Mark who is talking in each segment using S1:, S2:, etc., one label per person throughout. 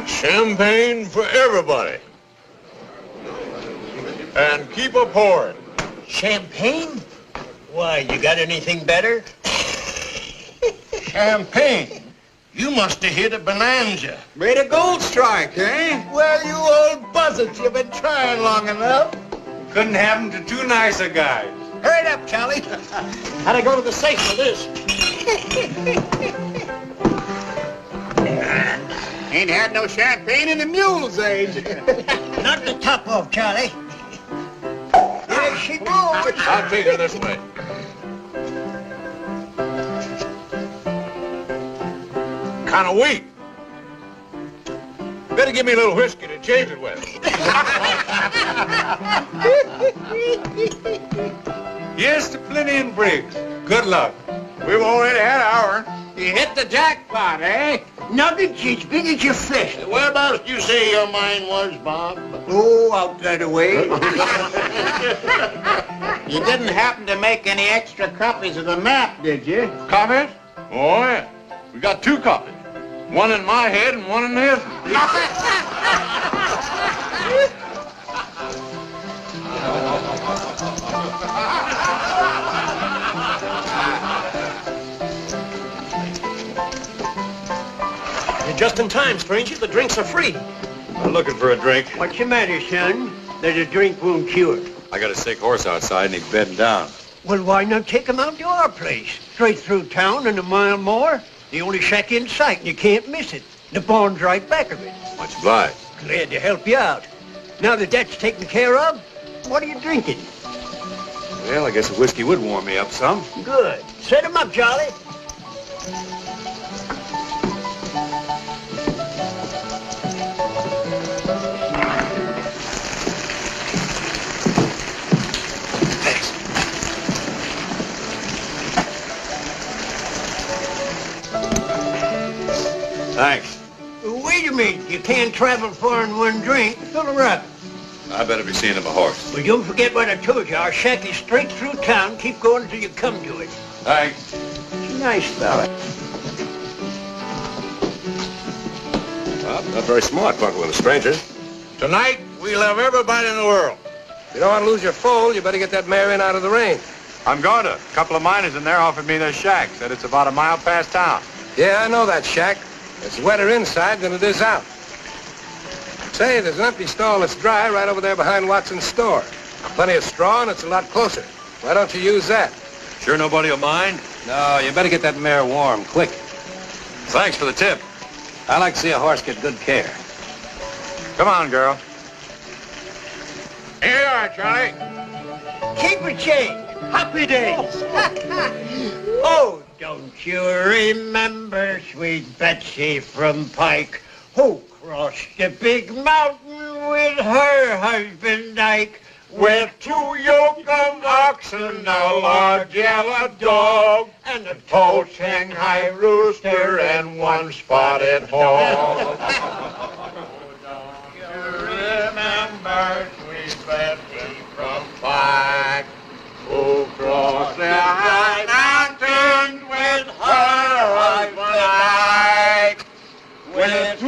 S1: Champagne for everybody. And keep a pouring.
S2: Champagne? Why, you got anything better?
S1: Champagne? You must have hit a bonanza.
S2: Made a gold strike, eh?
S1: Well, you old buzzards, you've been trying long enough.
S3: Couldn't happen to two nicer guys.
S2: Hurry it up, Charlie. How'd I go to the safe for this?
S1: Ain't had no champagne in the mule's age.
S2: Knock the top off, Charlie. There she goes.
S1: I'll take her this way. Kind of weak. Better give me a little whiskey to change it with.
S3: Here's to plenty and Briggs. Good luck.
S1: We've already had ours.
S2: You hit the jackpot, eh? Nuggets as big as your fist.
S1: Whereabouts do you say your mine was, Bob?
S2: Oh, out that way.
S4: You didn't happen to make any extra copies of the map, did you?
S1: Copies? Oh, yeah. We got two copies. One in my head and one in his.
S2: You're just in time, stranger. The drinks are free.
S3: I'm looking for a drink.
S2: What's the matter, son? There's a drink won't cure.
S3: I got a sick horse outside and he's bedding down.
S2: Well, why not take him out to our place? Straight through town and a mile more. The only shack in sight, and you can't miss it. The barn's right back of it.
S3: Much obliged.
S2: Glad to help you out. Now that that's taken care of, what are you drinking?
S3: Well, I guess a whiskey would warm me up some.
S2: Good. Set him up, Charlie.
S3: Thanks.
S2: Wait a minute. You can't travel far in one drink. Fill her up.
S3: I better be seeing him a horse.
S2: Well, don't forget what I told you. Our shack is straight through town. Keep going until you come to it.
S3: Thanks.
S2: She's a nice fella.
S3: Well, not very smart fucking with a stranger.
S1: Tonight, we love everybody in the world.
S5: You don't want to lose your foal, you better get that mare in out of the rain.
S3: I'm going to. A couple of miners in there offered me their shack. Said it's about a mile past town.
S5: Yeah, I know that shack. It's wetter inside than it is out. Say, there's an empty stall that's dry right over there behind Watson's store. Plenty of straw and it's a lot closer. Why don't you use that?
S3: Sure nobody will mind?
S5: No, you better get that mare warm, quick.
S3: Thanks for the tip.
S5: I like to see a horse get good care.
S3: Come on, girl.
S1: Here you are, Charlie.
S2: Keep a change. Happy days. Oh, don't you remember sweet Betsy from Pike, who crossed the big mountain with her husband Ike, with 2 yoke of oxen, a large yellow dog, and a tall Shanghai rooster, and 1 spotted hog. Don't you remember sweet Betsy from Pike, who crossed the high mountain with her husband Ike, with 2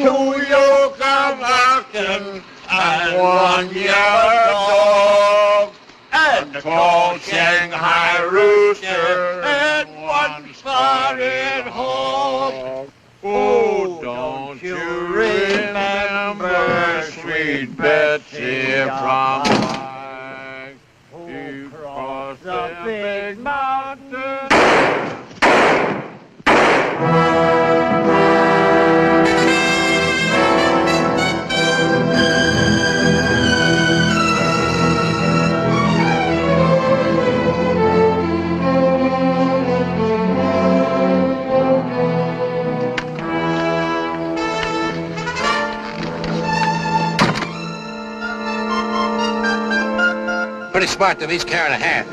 S2: yoke of oxen and 1 yellow dog, and a tall Shanghai rooster and 1 spotted hog. Oh, don't you remember sweet Betsy from Pike, who crossed the big mountain?
S5: Pretty smart to each carrying a hand.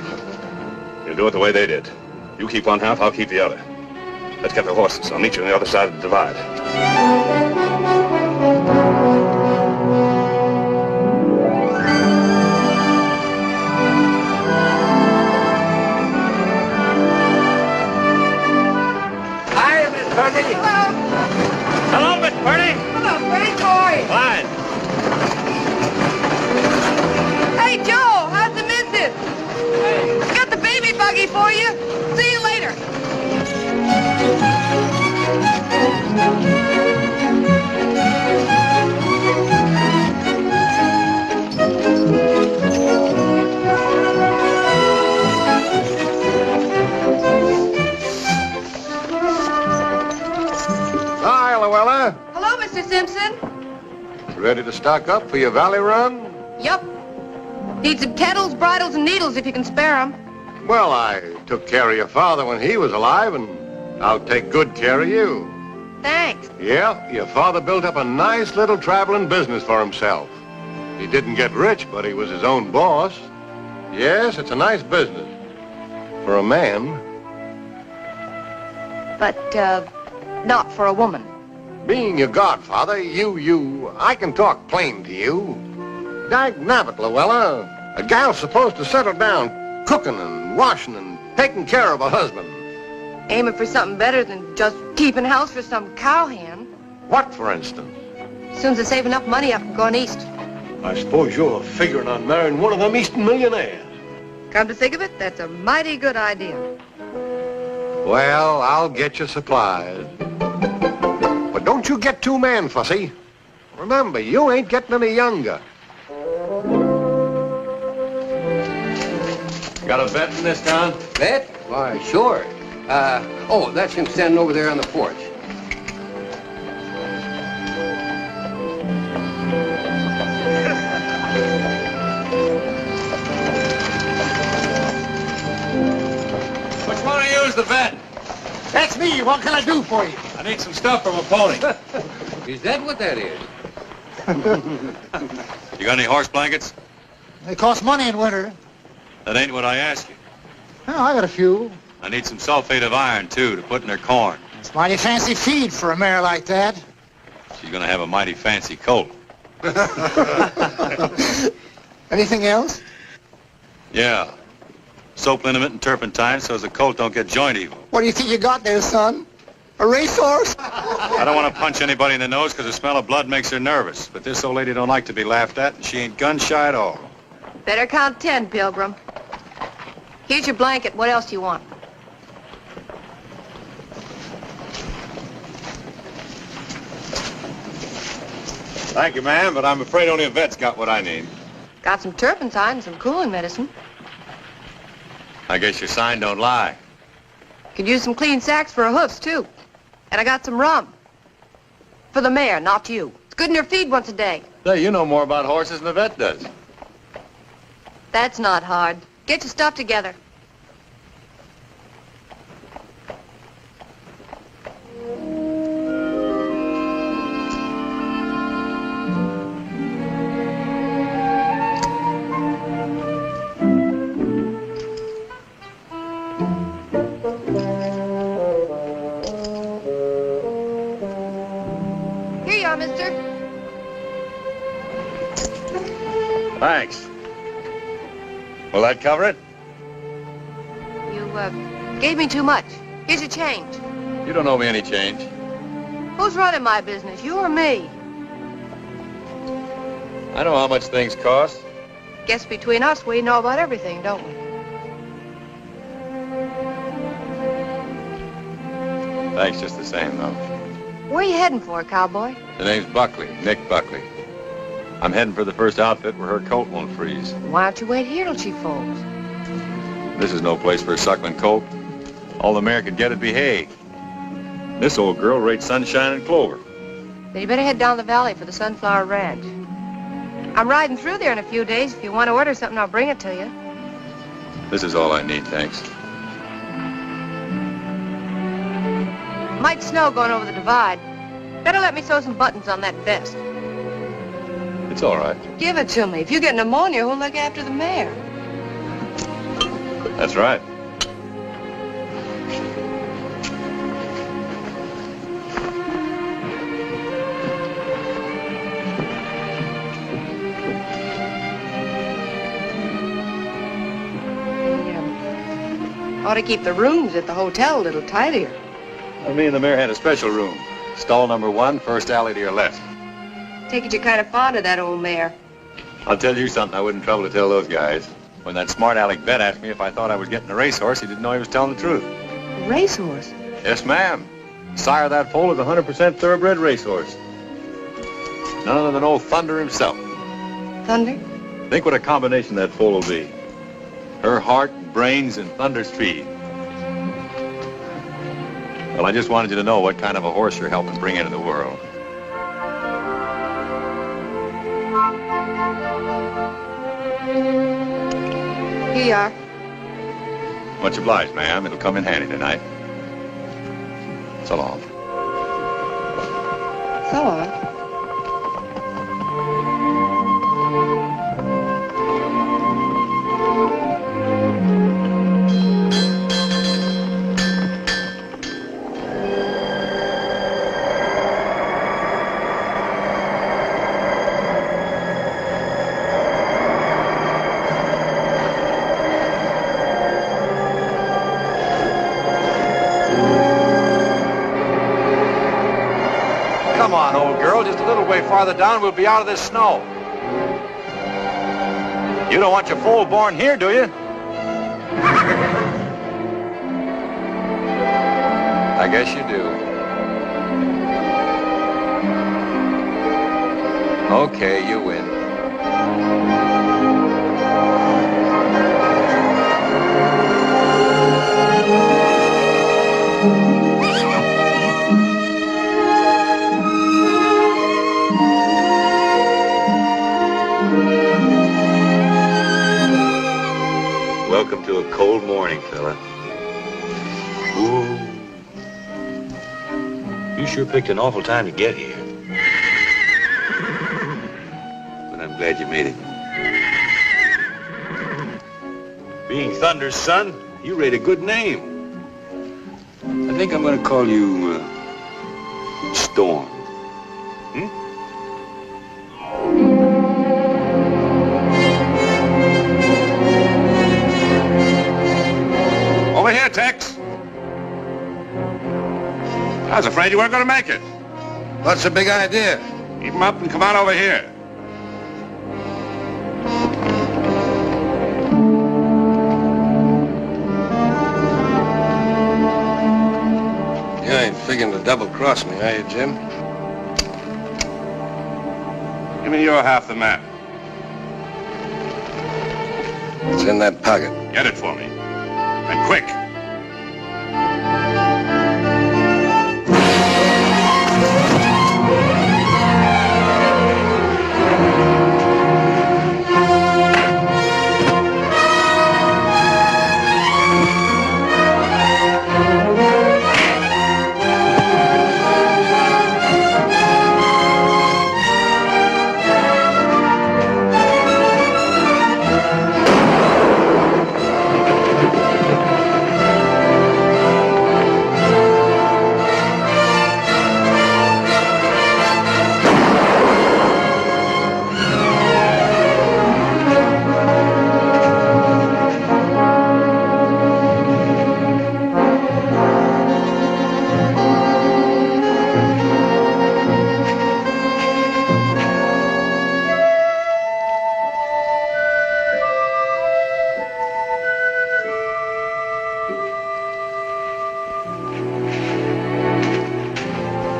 S6: You'll do it the way they did. You keep one half, I'll keep the other. Let's get the horses. I'll meet you on the other side of the divide.
S7: Simpson?
S5: Ready to stock up for your valley run?
S7: Yup. Need some kettles, bridles, and needles if you can spare 'em.
S5: Well, I took care of your father when he was alive, and I'll take good care of you.
S7: Thanks.
S5: Yeah, your father built up a nice little traveling business for himself. He didn't get rich, but he was his own boss. Yes, it's a nice business. For a man.
S7: But, not for a woman.
S5: Being your godfather, I can talk plain to you. Dagnabbit, Luella, a gal's supposed to settle down cooking and washing and taking care of a husband.
S7: Aiming for something better than just keeping house for some cowhand.
S5: What, for instance?
S7: As soon as I save enough money, I'm going east.
S2: I suppose you're figuring on marrying one of them Eastern millionaires.
S7: Come to think of it, that's a mighty good idea.
S5: Well, I'll get you supplies. But don't you get too man-fussy. Remember, you ain't getting any younger.
S3: Got a vet in this town?
S8: Vet? Why, sure. Oh, that's him standing over there on the porch.
S3: Which one of you is the vet?
S2: That's me. What can I do for you?
S3: I need some stuff from a pony.
S8: Is that what that is?
S3: You got any horse blankets?
S2: They cost money in winter.
S3: That ain't what I asked you.
S2: Oh, I got a few.
S3: I need some sulfate of iron, too, to put in her corn.
S2: It's mighty fancy feed for a mare like that.
S3: She's gonna have a mighty fancy colt.
S2: Anything else?
S3: Yeah. Soap liniment and turpentine so as the colt don't get joint evil.
S2: What do you think you got there, son? A racehorse?
S3: I don't want to punch anybody in the nose because the smell of blood makes her nervous. But this old lady don't like to be laughed at, and she ain't gun shy at all.
S7: Better count 10, Pilgrim. Here's your blanket. What else do you want?
S3: Thank you, ma'am, but I'm afraid only a vet's got what I need.
S7: Got some turpentine and some cooling medicine.
S3: I guess your sign don't lie.
S7: Could use some clean sacks for her hoofs, too. And I got some rum. For the mare, not you. It's good in her feed once a day.
S3: Say, you know more about horses than the vet does.
S7: That's not hard. Get your stuff together. Here you are, mister.
S3: Thanks. Will that cover it?
S7: You, gave me too much. Here's your change.
S3: You don't owe me any change.
S7: Who's running my business, you or me?
S3: I know how much things cost.
S7: Guess between us, we know about everything, don't we?
S3: Thanks just the same, though.
S7: Where are you heading for, cowboy?
S3: The name's Buckley, Nick Buckley. I'm heading for the first outfit where her colt won't freeze.
S7: Why don't you wait here till she folds?
S3: This is no place for a suckling colt. All the mare could get would be hay. This old girl rates sunshine and clover.
S7: Then you better head down the valley for the Sunflower Ranch. I'm riding through there in a few days. If you want to order something, I'll bring it to you.
S3: This is all I need, thanks.
S7: Might snow going over the divide. Better let me sew some buttons on that vest.
S3: It's all right.
S7: Give it to me. If you get pneumonia, who'll look after the mare?
S3: That's right.
S7: Ought to keep the rooms at the hotel a little tidier.
S3: Well, me and the mare had a special room. Stall number 1, first alley to your left.
S7: Take it you're kind of fond of that old mare.
S3: I'll tell you something I wouldn't trouble to tell those guys. When that smart aleck vet asked me if I thought I was getting a racehorse, he didn't know he was telling the truth.
S7: A racehorse?
S3: Yes, ma'am. Sire of that foal is a 100% thoroughbred racehorse. None other than old Thunder himself.
S7: Thunder?
S3: Think what a combination that foal will be. Her heart, brains, and Thunder's feed. Well, I just wanted you to know what kind of a horse you're helping bring into the world.
S7: Here you are.
S3: Much obliged, ma'am. It'll come in handy tonight. So long.
S7: So on.
S9: Come on, old girl. Just a little way farther down, we'll be out of this snow. You don't want your foal born here, do you? I guess you do. Okay, you win.
S6: Welcome to a cold morning, fella. Ooh. You sure picked an awful time to get here. But I'm glad you made it. Being Thunder's son, you rate a good name. I think I'm going to call you Storm. Over here, Tex. I was afraid you weren't going to make it.
S5: What's the big idea?
S6: Keep 'em up and come on over here.
S5: You ain't figuring to double-cross me, are you, Jim?
S6: Give me your half the map.
S5: It's in that pocket.
S6: Get it for me. And quick.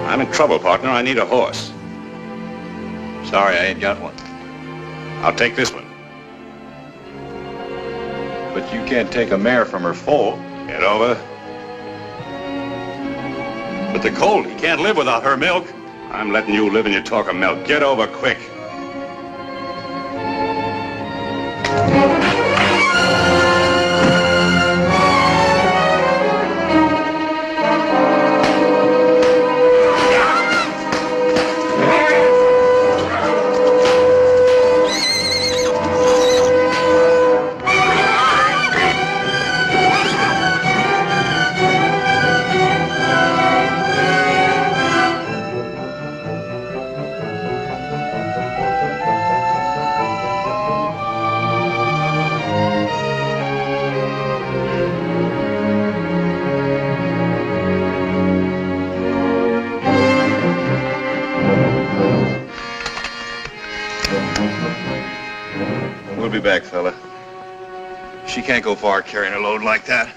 S6: I'm in trouble, partner. I need a horse.
S3: Sorry, I ain't got one.
S6: I'll take this one.
S3: But you can't take a mare from her foal.
S6: Get over. But the colt, he can't live without her milk. I'm letting you live and you talk of milk. Get over quick.
S3: We'll be back, fella. She can't go far carrying a load like that.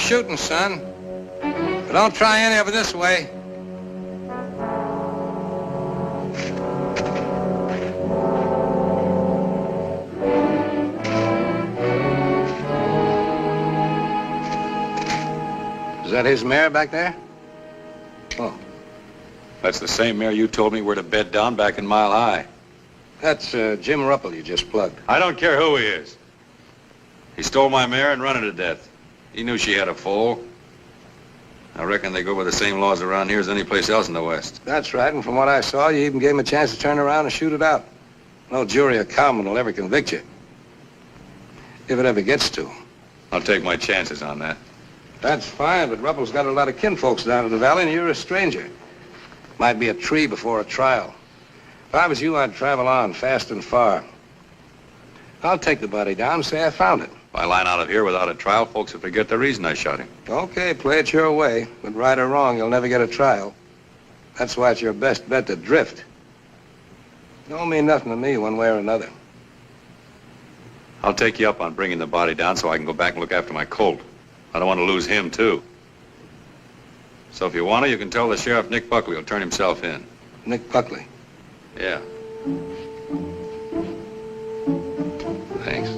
S5: shooting, son. But don't try any of it this way. Is that his mare back there? Oh.
S3: That's the same mare you told me where to bed down back in Mile High.
S5: That's Jim Ruppel you just plugged.
S3: I don't care who he is. He stole my mare and run her to death. He knew she had a foal. I reckon they go by the same laws around here as any place else in the West.
S5: That's right, and from what I saw, you even gave him a chance to turn around and shoot it out. No jury or cowman will ever convict you. If it ever gets to.
S3: I'll take my chances on that.
S5: That's fine, but Ruppel's got a lot of kinfolks down in the valley, and you're a stranger. Might be a tree before a trial. If I was you, I'd travel on, fast and far. I'll take the body down and say I found it.
S3: If I line out of here without a trial, folks will forget the reason I shot him.
S5: Okay, play it your way. But right or wrong, you'll never get a trial. That's why it's your best bet to drift. Don't mean nothing to me one way or another.
S3: I'll take you up on bringing the body down so I can go back and look after my colt. I don't want to lose him, too. So if you want to, you can tell the sheriff Nick Buckley will turn himself in.
S5: Nick Buckley?
S3: Yeah. Thanks.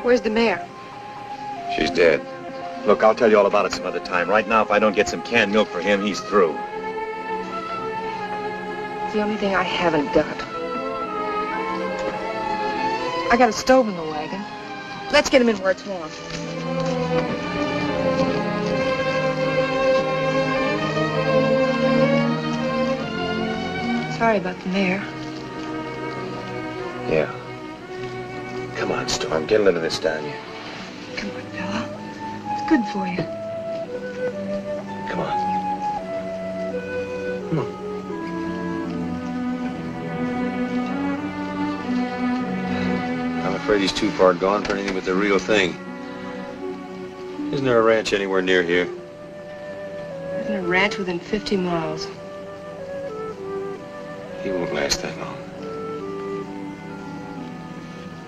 S7: Where's the mare?
S3: She's dead.
S9: Look, I'll tell you all about it some other time. Right now, if I don't get some canned milk for him, he's through.
S7: It's the only thing I haven't got. I got a stove in the wagon. Let's get him in where it's warm. Sorry about the mare.
S9: Yeah. Come on, Storm. Get a little of this down you.
S7: Come on, fella. It's good for you.
S9: Come on. Come on.
S3: I'm afraid he's too far gone for anything but the real thing. Isn't there a ranch anywhere near here?
S7: There's a ranch within 50 miles.
S3: He won't last that long.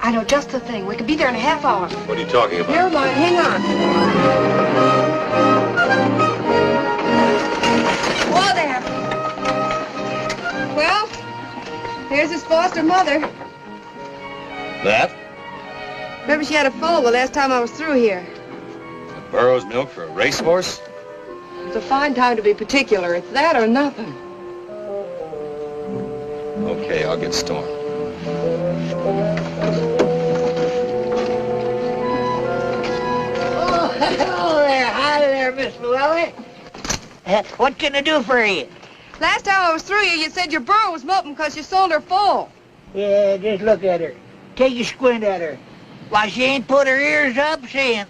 S7: I know just the thing. We could be there in a half hour.
S3: What are you talking about?
S7: Never mind. Hang on. Whoa there. Well, here's his foster mother.
S3: That?
S7: Remember she had a foal the last time I was through here.
S3: Burro's milk for a racehorse?
S7: It's a fine time to be particular. It's that or nothing.
S3: Okay, I'll get Storm.
S4: Hello there. Hi there, Miss Llewellyn. What can I do for you?
S7: Last time I was through you said your burro was molting because you sold her foal.
S4: Yeah, just look at her. Take a squint at her. Why, she ain't put her ears up since.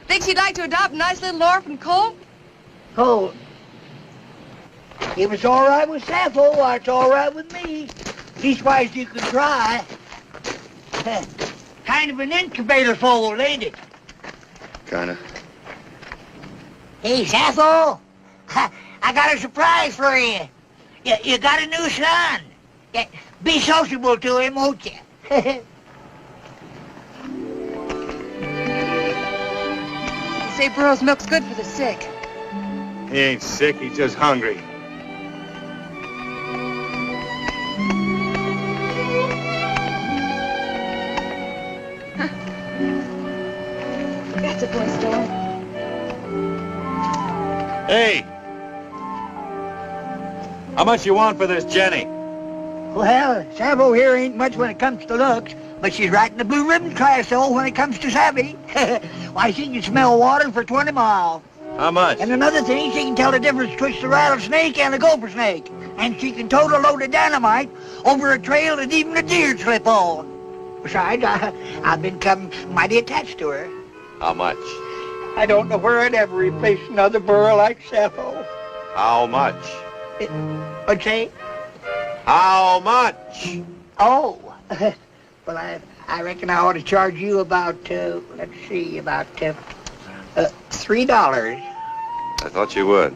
S7: Think she'd like to adopt a nice little orphan colt?
S4: Colt. If it's all right with Sappho, why, it's all right with me. Leastwise, you can try. Kind of an incubator foal, ain't it?
S3: Kinda.
S4: Hey, Sappho. I got a surprise for you. You got a new son. Yeah, be sociable to him, won't you?
S7: Say burro's milk's good for the sick.
S9: He ain't sick, he's just hungry.
S7: That's a boy, Storm.
S9: Hey! How much you want for this Jenny?
S4: Well, Sappho here ain't much when it comes to looks, but she's right in the blue ribbon class, though, when it comes to savvy. Why, she can smell water for 20 miles.
S9: How much?
S4: And another thing, she can tell the difference between a rattlesnake and a gopher snake. And she can tote a load of dynamite over a trail that even a deer'd slip on. Besides, I've become mighty attached to her.
S9: How much?
S4: I don't know where I'd ever replace another burro like Seppo.
S9: How much?
S4: What'd you say?
S9: How much?
S4: Oh, well, I reckon I ought to charge you about, let's see, about $3.
S3: I thought you would.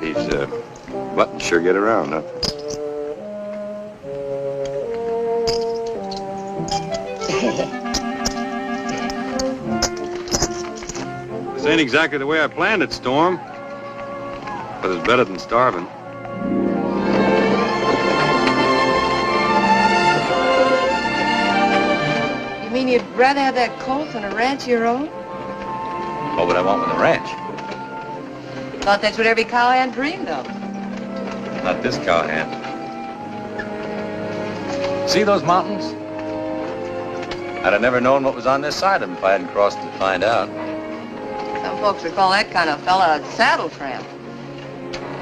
S3: These buttons sure get around, huh? This ain't exactly the way I planned it, Storm. But it's better than starving.
S7: You mean you'd rather have that colt than a ranch of your own?
S3: What would I want with a ranch?
S7: Thought that's what every cowhand dreamed of.
S3: Not this cowhand. See those mountains? I'd have never known what was on this side of them if I hadn't crossed to find out.
S7: Some folks would call that kind of fella a saddle tramp.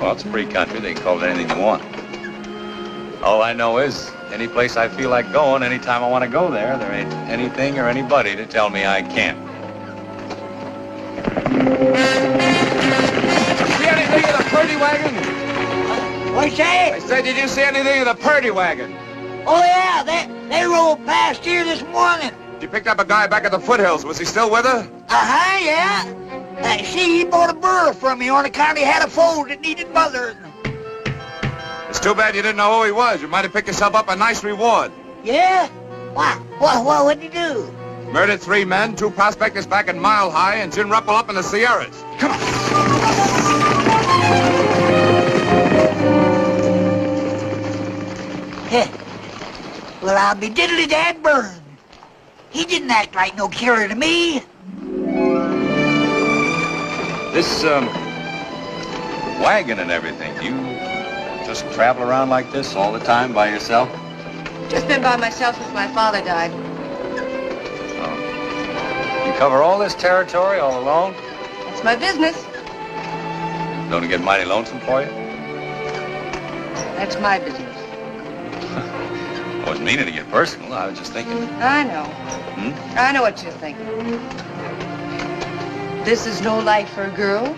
S3: Well, it's a free country. They can call it anything they want. All I know is, any place I feel like going, anytime I want to go there, there ain't anything or anybody to tell me I can't.
S9: See anything of the Purdy wagon?
S4: What'd you say?
S9: I said, did you see anything of the Purdy wagon?
S4: Oh, yeah, they rolled past here this morning.
S9: You picked up a guy back at the foothills. Was he still with her?
S4: Uh-huh, yeah. See, he bought a burro from me on account he had a foal that needed mothering.
S9: It's too bad you didn't know who he was. You might have picked yourself up a nice reward.
S4: Yeah? What'd you do?
S9: Murdered 3 men, 2 prospectors back in Mile High, and Jim Ruppel up in the Sierras. Come on.
S4: Well, I'll be diddly-dad burned. He didn't act like no killer to me.
S3: This, wagon and everything, you just travel around like this all the time by yourself?
S7: Just been by myself since my father died.
S3: Oh. You cover all this territory all alone?
S7: That's my business.
S3: Don't it get mighty lonesome for you?
S7: That's my business.
S3: I wasn't meaning to get personal. I was just thinking.
S7: I know. I know what you're thinking. This is no life for a girl.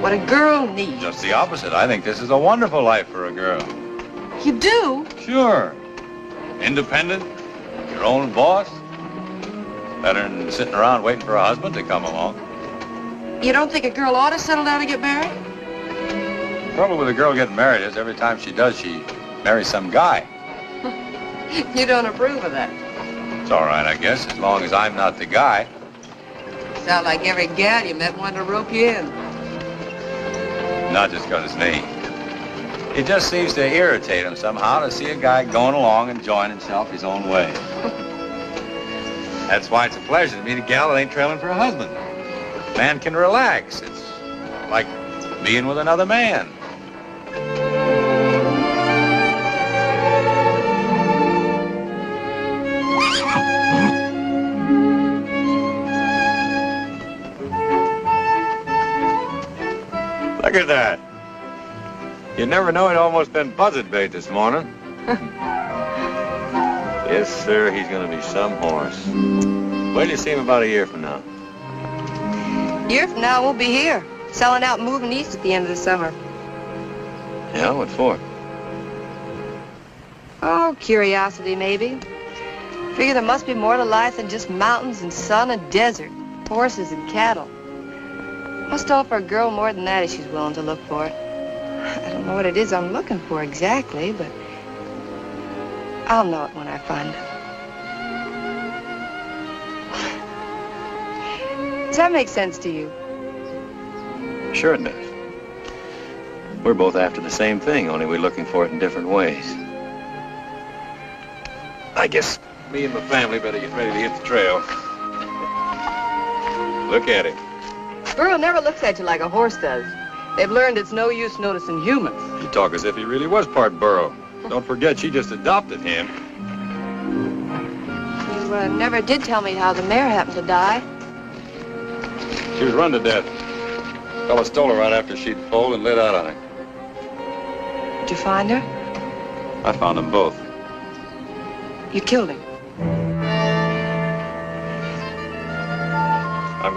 S7: What a girl needs.
S3: Just the opposite. I think this is a wonderful life for a girl.
S7: You do?
S3: Sure. Independent, your own boss. Better than sitting around waiting for a husband to come along.
S7: You don't think a girl ought to settle down and get married?
S3: The trouble with a girl getting married is every time she does, she marries some guy.
S7: You don't approve of that.
S3: It's all right, I guess, as long as I'm not the guy.
S7: Sound like every gal you met wanted to rope you in.
S3: Not just got his name. It just seems to irritate him somehow to see a guy going along enjoying himself his own way. That's why it's a pleasure to meet a gal that ain't trailing for a husband. Man can relax. It's like being with another man. Look at that. You never know, he'd almost been buzzard bait this morning. Yes, sir, he's going to be some horse. Wait till you see him about a year from now.
S7: A year from now, we'll be here, selling out and moving east at the end of the summer.
S3: Yeah, what for?
S7: Oh, curiosity, maybe. Figure there must be more to life than just mountains and sun and desert, horses and cattle. Must offer a girl more than that if she's willing to look for it. I don't know what it is I'm looking for exactly, but I'll know it when I find it. Does that make sense to you?
S3: Sure it does. We're both after the same thing, only we're looking for it in different ways. I guess me and my family better get ready to hit the trail. Look at him.
S7: Burro never looks at you like a horse does. They've learned it's no use noticing humans.
S3: You talk as if he really was part burro. Don't forget, she just adopted him.
S7: You never did tell me how the mare happened to die.
S3: She was run to death. Fella stole her right after she'd foaled and lit out on her.
S7: Did you find her?
S3: I found them both.
S7: You killed him.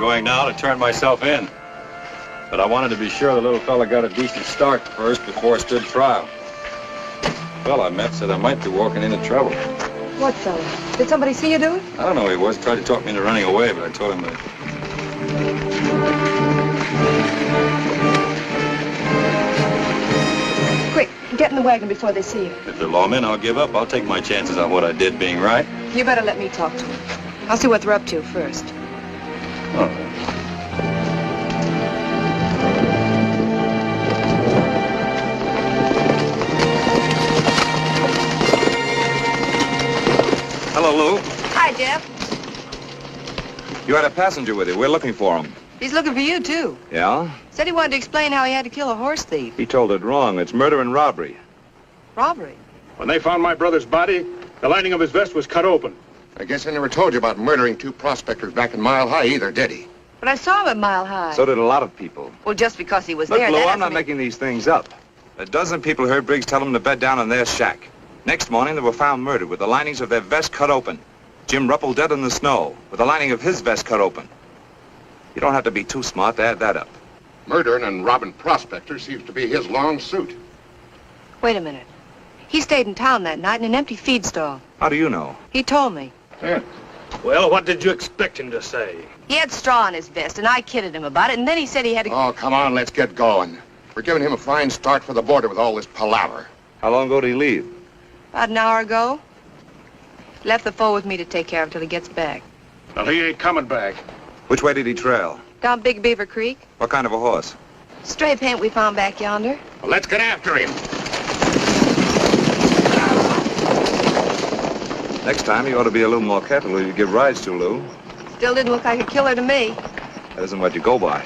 S3: going now to turn myself in. But I wanted to be sure the little fella got a decent start first before I stood trial. The fella I met said I might be walking into trouble.
S7: What fella? Did somebody see you do it?
S3: I don't know who he was. Tried to talk me into running away, but I told him that.
S7: Quick, get in the wagon before they see you.
S3: If they're lawmen, I'll give up. I'll take my chances on what I did being right.
S7: You better let me talk to them. I'll see what they're up to first.
S3: Oh.
S9: Hello, Lou.
S7: Hi, Jeff.
S9: You had a passenger with you. We're looking for him.
S7: He's looking for you, too.
S9: Yeah?
S7: Said he wanted to explain how he had to kill a horse thief.
S9: He told it wrong. It's murder and robbery.
S7: Robbery?
S10: When they found my brother's body, the lining of his vest was cut open.
S11: I guess I never told you about murdering 2 prospectors back in Mile High either, did he?
S7: But I saw him at Mile High.
S9: So did a lot of people.
S7: Well, just because he was
S9: Look,
S7: there,
S9: Lou,
S7: that
S9: I'm not
S7: doesn't
S9: making these things up. A dozen people heard Briggs tell them to bed down in their shack. Next morning, they were found murdered with the linings of their vest cut open. Jim Ruppel dead in the snow, with the lining of his vest cut open. You don't have to be too smart to add that up.
S11: Murdering and robbing prospectors seems to be his long suit.
S7: Wait a minute. He stayed in town that night in an empty feed stall.
S9: How do you know?
S7: He told me.
S11: Yeah.
S10: Well, what did you expect him to say?
S7: He had straw in his vest, and I kidded him about it, and then he said he had to...
S11: Oh, come on, let's get going. We're giving him a fine start for the border with all this palaver.
S9: How long ago did he leave?
S7: About an hour ago. Left the foal with me to take care of till he gets back.
S10: Well, he ain't coming back.
S9: Which way did he trail?
S7: Down Big Beaver Creek.
S9: What kind of a horse?
S7: Stray paint we found back yonder.
S11: Well, let's get after him.
S9: Next time, you ought to be a little more careful who you give rides to, Lou.
S7: Still didn't look like a killer to me.
S9: That isn't what you go by.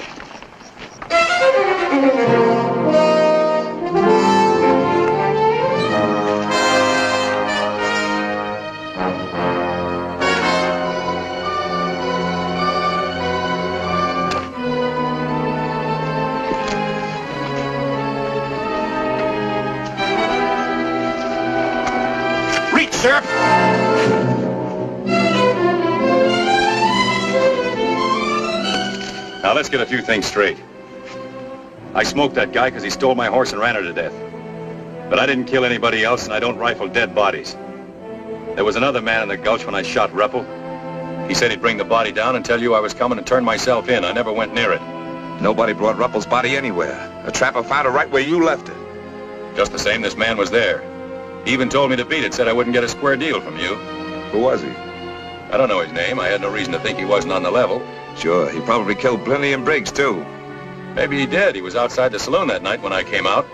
S11: Reach, sir!
S3: Now, let's get a few things straight. I smoked that guy because he stole my horse and ran her to death. But I didn't kill anybody else, and I don't rifle dead bodies. There was another man in the gulch when I shot Ruppel. He said he'd bring the body down and tell you I was coming and turn myself in. I never went near it.
S9: Nobody brought Ruppel's body anywhere. A trapper found it right where you left it.
S3: Just the same, this man was there. He even told me to beat it, said I wouldn't get a square deal from you.
S9: Who was he?
S3: I don't know his name. I had no reason to think he wasn't on the level.
S9: Sure, he probably killed Plenty and Briggs, too.
S3: Maybe he did. He was outside the saloon that night when I came out.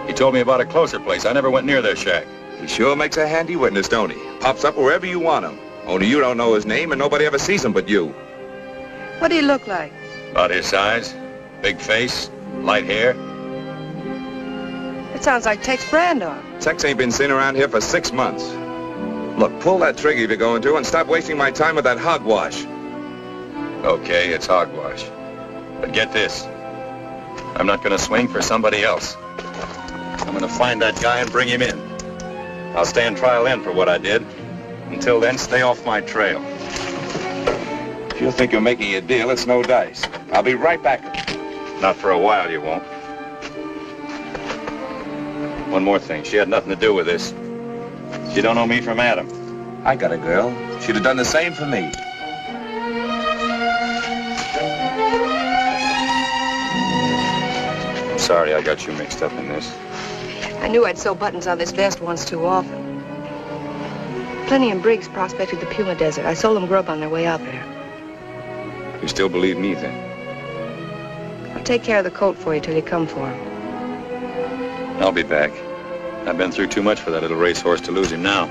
S3: He told me about a closer place. I never went near their shack.
S9: He sure makes a handy witness, don't he? Pops up wherever you want him. Only you don't know his name and nobody ever sees him but you.
S7: What do you look like?
S3: About his size. Big face. Light hair.
S7: It sounds like Tex Brandon.
S9: Tex ain't been seen around here for 6 months. Look, pull that trigger if you're going to and stop wasting my time with that hogwash.
S3: Okay, it's hogwash. But get this. I'm not going to swing for somebody else. I'm going to find that guy and bring him in. I'll stand trial in for what I did. Until then, stay off my trail.
S9: If you think you're making a deal, it's no dice. I'll be right back.
S3: Not for a while, you won't. One more thing. She had nothing to do with this. She don't know me from Adam.
S9: I got a girl. She'd have done the same for me.
S3: I'm sorry I got you mixed up in this.
S7: I knew I'd sew buttons on this vest once too often. Plenty and Briggs prospected the Puma Desert. I sold them grub on their way out there.
S9: You still believe me, then?
S7: I'll take care of the colt for you till you come for him.
S3: I'll be back. I've been through too much for that little racehorse to lose him now.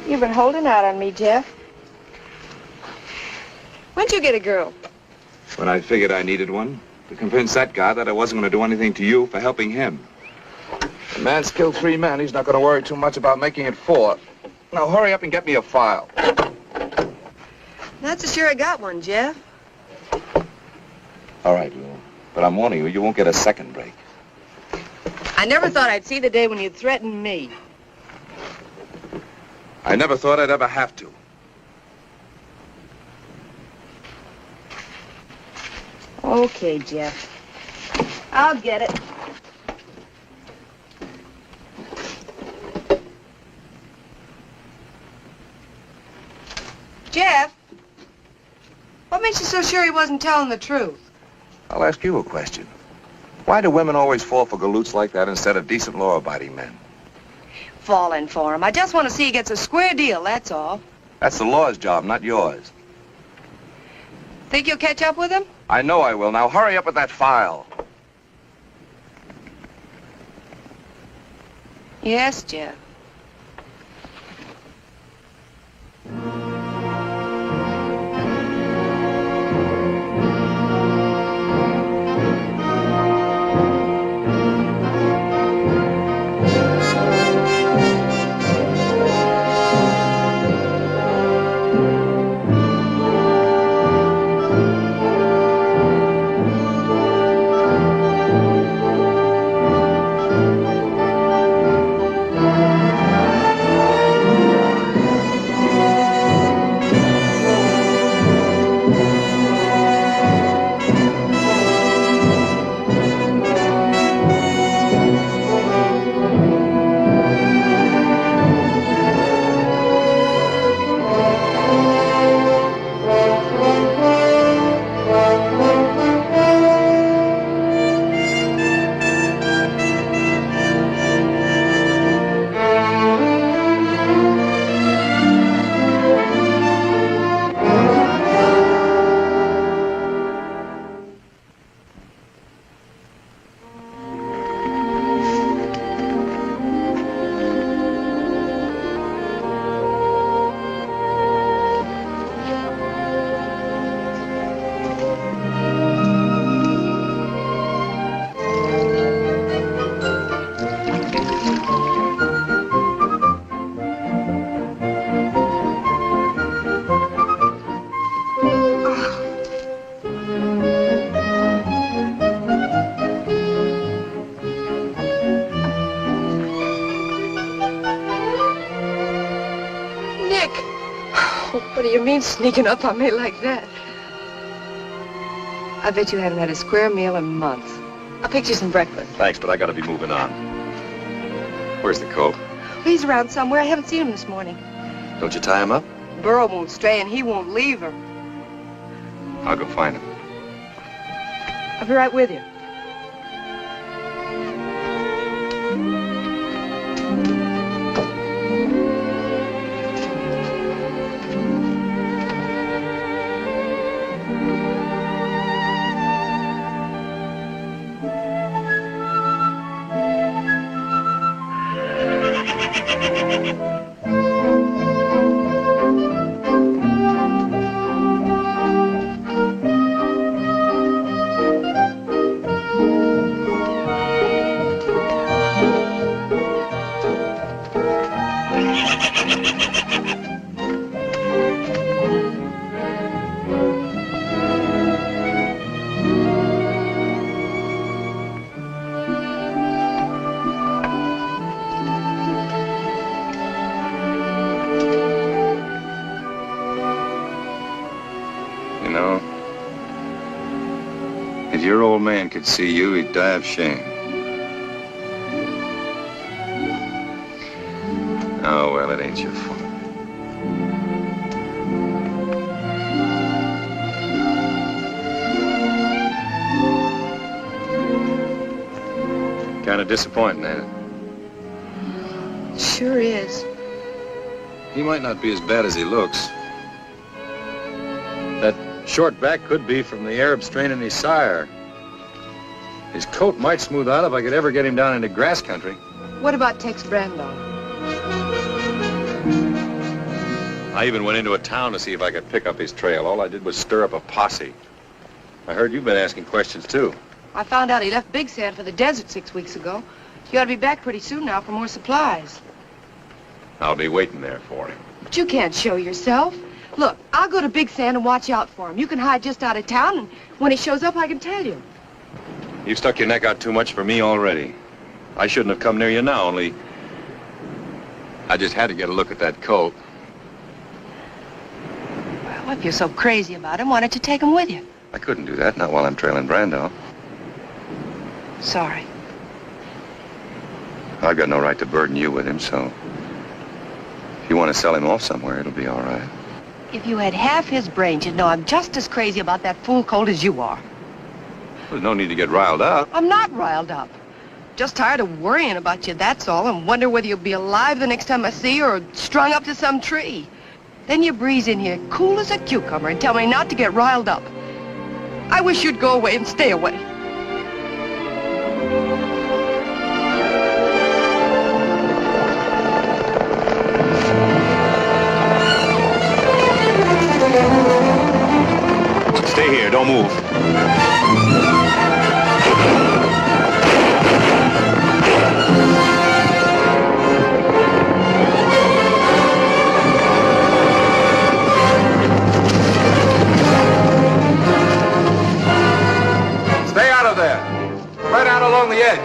S7: You've been holding out on me, Jeff. When'd you get a girl?
S9: When I figured I needed one, to convince that guy that I wasn't going to do anything to you for helping him.
S12: The man's killed 3 men. He's not going to worry too much about making it 4. Now, hurry up and get me a file.
S7: That's a sure I got one, Jeff.
S9: All right, Lou. But I'm warning you, you won't get a second break.
S7: I never thought I'd see the day when you'd threaten me.
S9: I never thought I'd ever have to.
S7: Okay, Jeff. I'll get it. Jeff, what makes you so sure he wasn't telling the truth?
S9: I'll ask you a question. Why do women always fall for galoots like that instead of decent, law-abiding men?
S7: Falling for him. I just want to see he gets a square deal, that's all.
S9: That's the law's job, not yours.
S7: Think you'll catch up with him?
S9: I know I will. Now hurry up with that file.
S7: Yes, Jeff. What do you mean, sneaking up on me like that? I bet you haven't had a square meal in months. I'll pick you some breakfast.
S3: Thanks, but I gotta be moving on. Where's the colt?
S7: He's around somewhere. I haven't seen him this morning.
S3: Don't you tie him up?
S7: Burro won't stray and he won't leave her.
S3: I'll go find him.
S7: I'll be right with you.
S3: Man could see you, he'd die of shame. Oh, well, it ain't your fault. Kind of disappointing, ain't it?
S7: Sure is.
S3: He might not be as bad as he looks. That short back could be from the Arab strain in his sire. His coat might smooth out if I could ever get him down into grass country.
S7: What about Tex Brando?
S3: I even went into a town to see if I could pick up his trail. All I did was stir up a posse. I heard you've been asking questions, too.
S7: I found out he left Big Sand for the desert 6 weeks ago. You ought to be back pretty soon now for more supplies.
S3: I'll be waiting there for him.
S7: But you can't show yourself. Look, I'll go to Big Sand and watch out for him. You can hide just out of town, and when he shows up, I can tell you.
S3: You've stuck your neck out too much for me already. I shouldn't have come near you now, only I just had to get a look at that coat.
S7: Well, if you're so crazy about him, why don't you take him with you?
S3: I couldn't do that, not while I'm trailing Brando.
S7: Sorry.
S3: I've got no right to burden you with him, so if you want to sell him off somewhere, it'll be all right.
S7: If you had half his brains, you'd know I'm just as crazy about that fool colt as you are.
S3: There's no need to get riled up.
S7: I'm not riled up. Just tired of worrying about you, that's all, and wonder whether you'll be alive the next time I see you or strung up to some tree. Then you breeze in here, cool as a cucumber, and tell me not to get riled up. I wish you'd go away and stay away.
S3: Stay here, don't move.
S9: Stay out of there. Right out along the edge.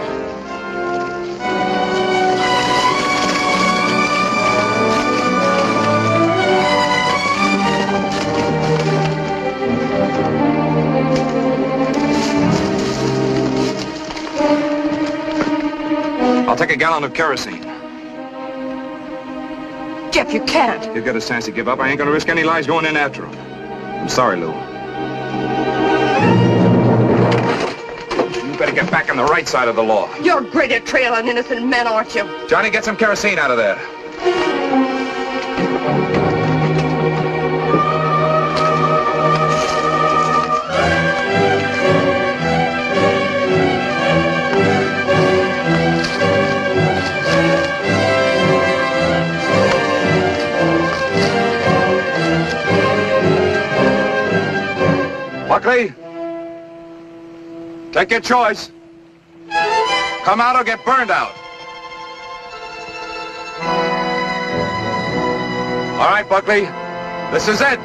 S9: I'll take a gallon of kerosene.
S7: Jeff, you can't.
S9: He'll get a chance to give up. I ain't gonna risk any lives going in after him. I'm sorry, Lou. You better get back on the right side of the law.
S7: You're great at trailing innocent men, aren't you?
S9: Johnny, get some kerosene out of there. Buckley, take your choice. Come out or get burned out. All right, Buckley, this is it.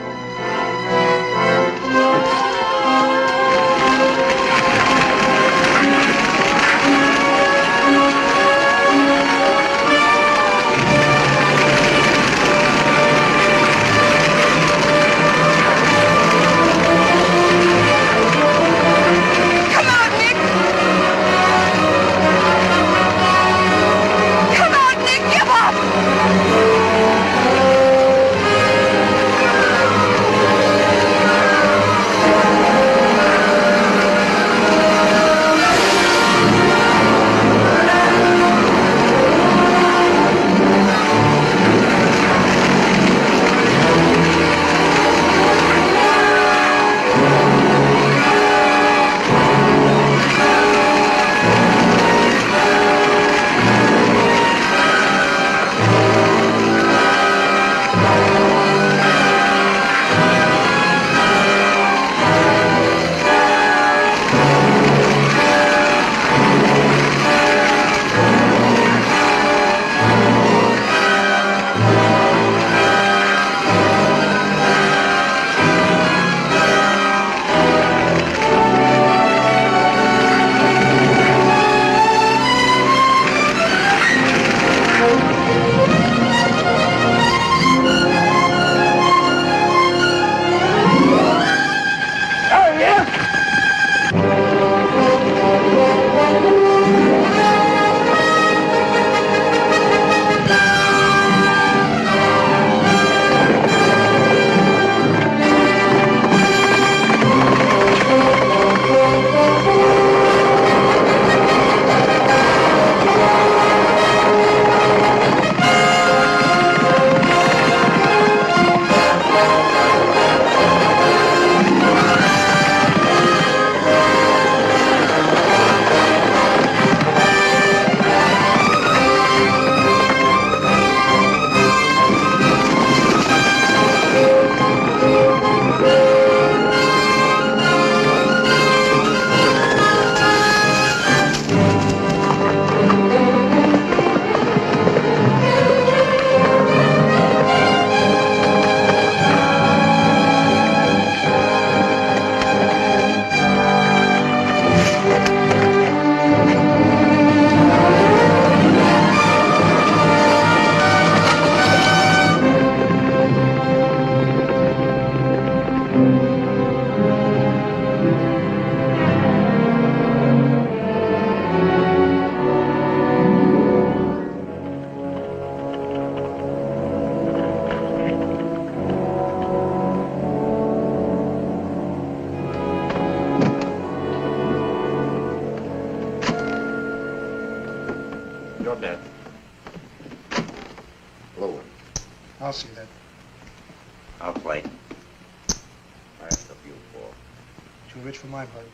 S13: Too rich for my blood.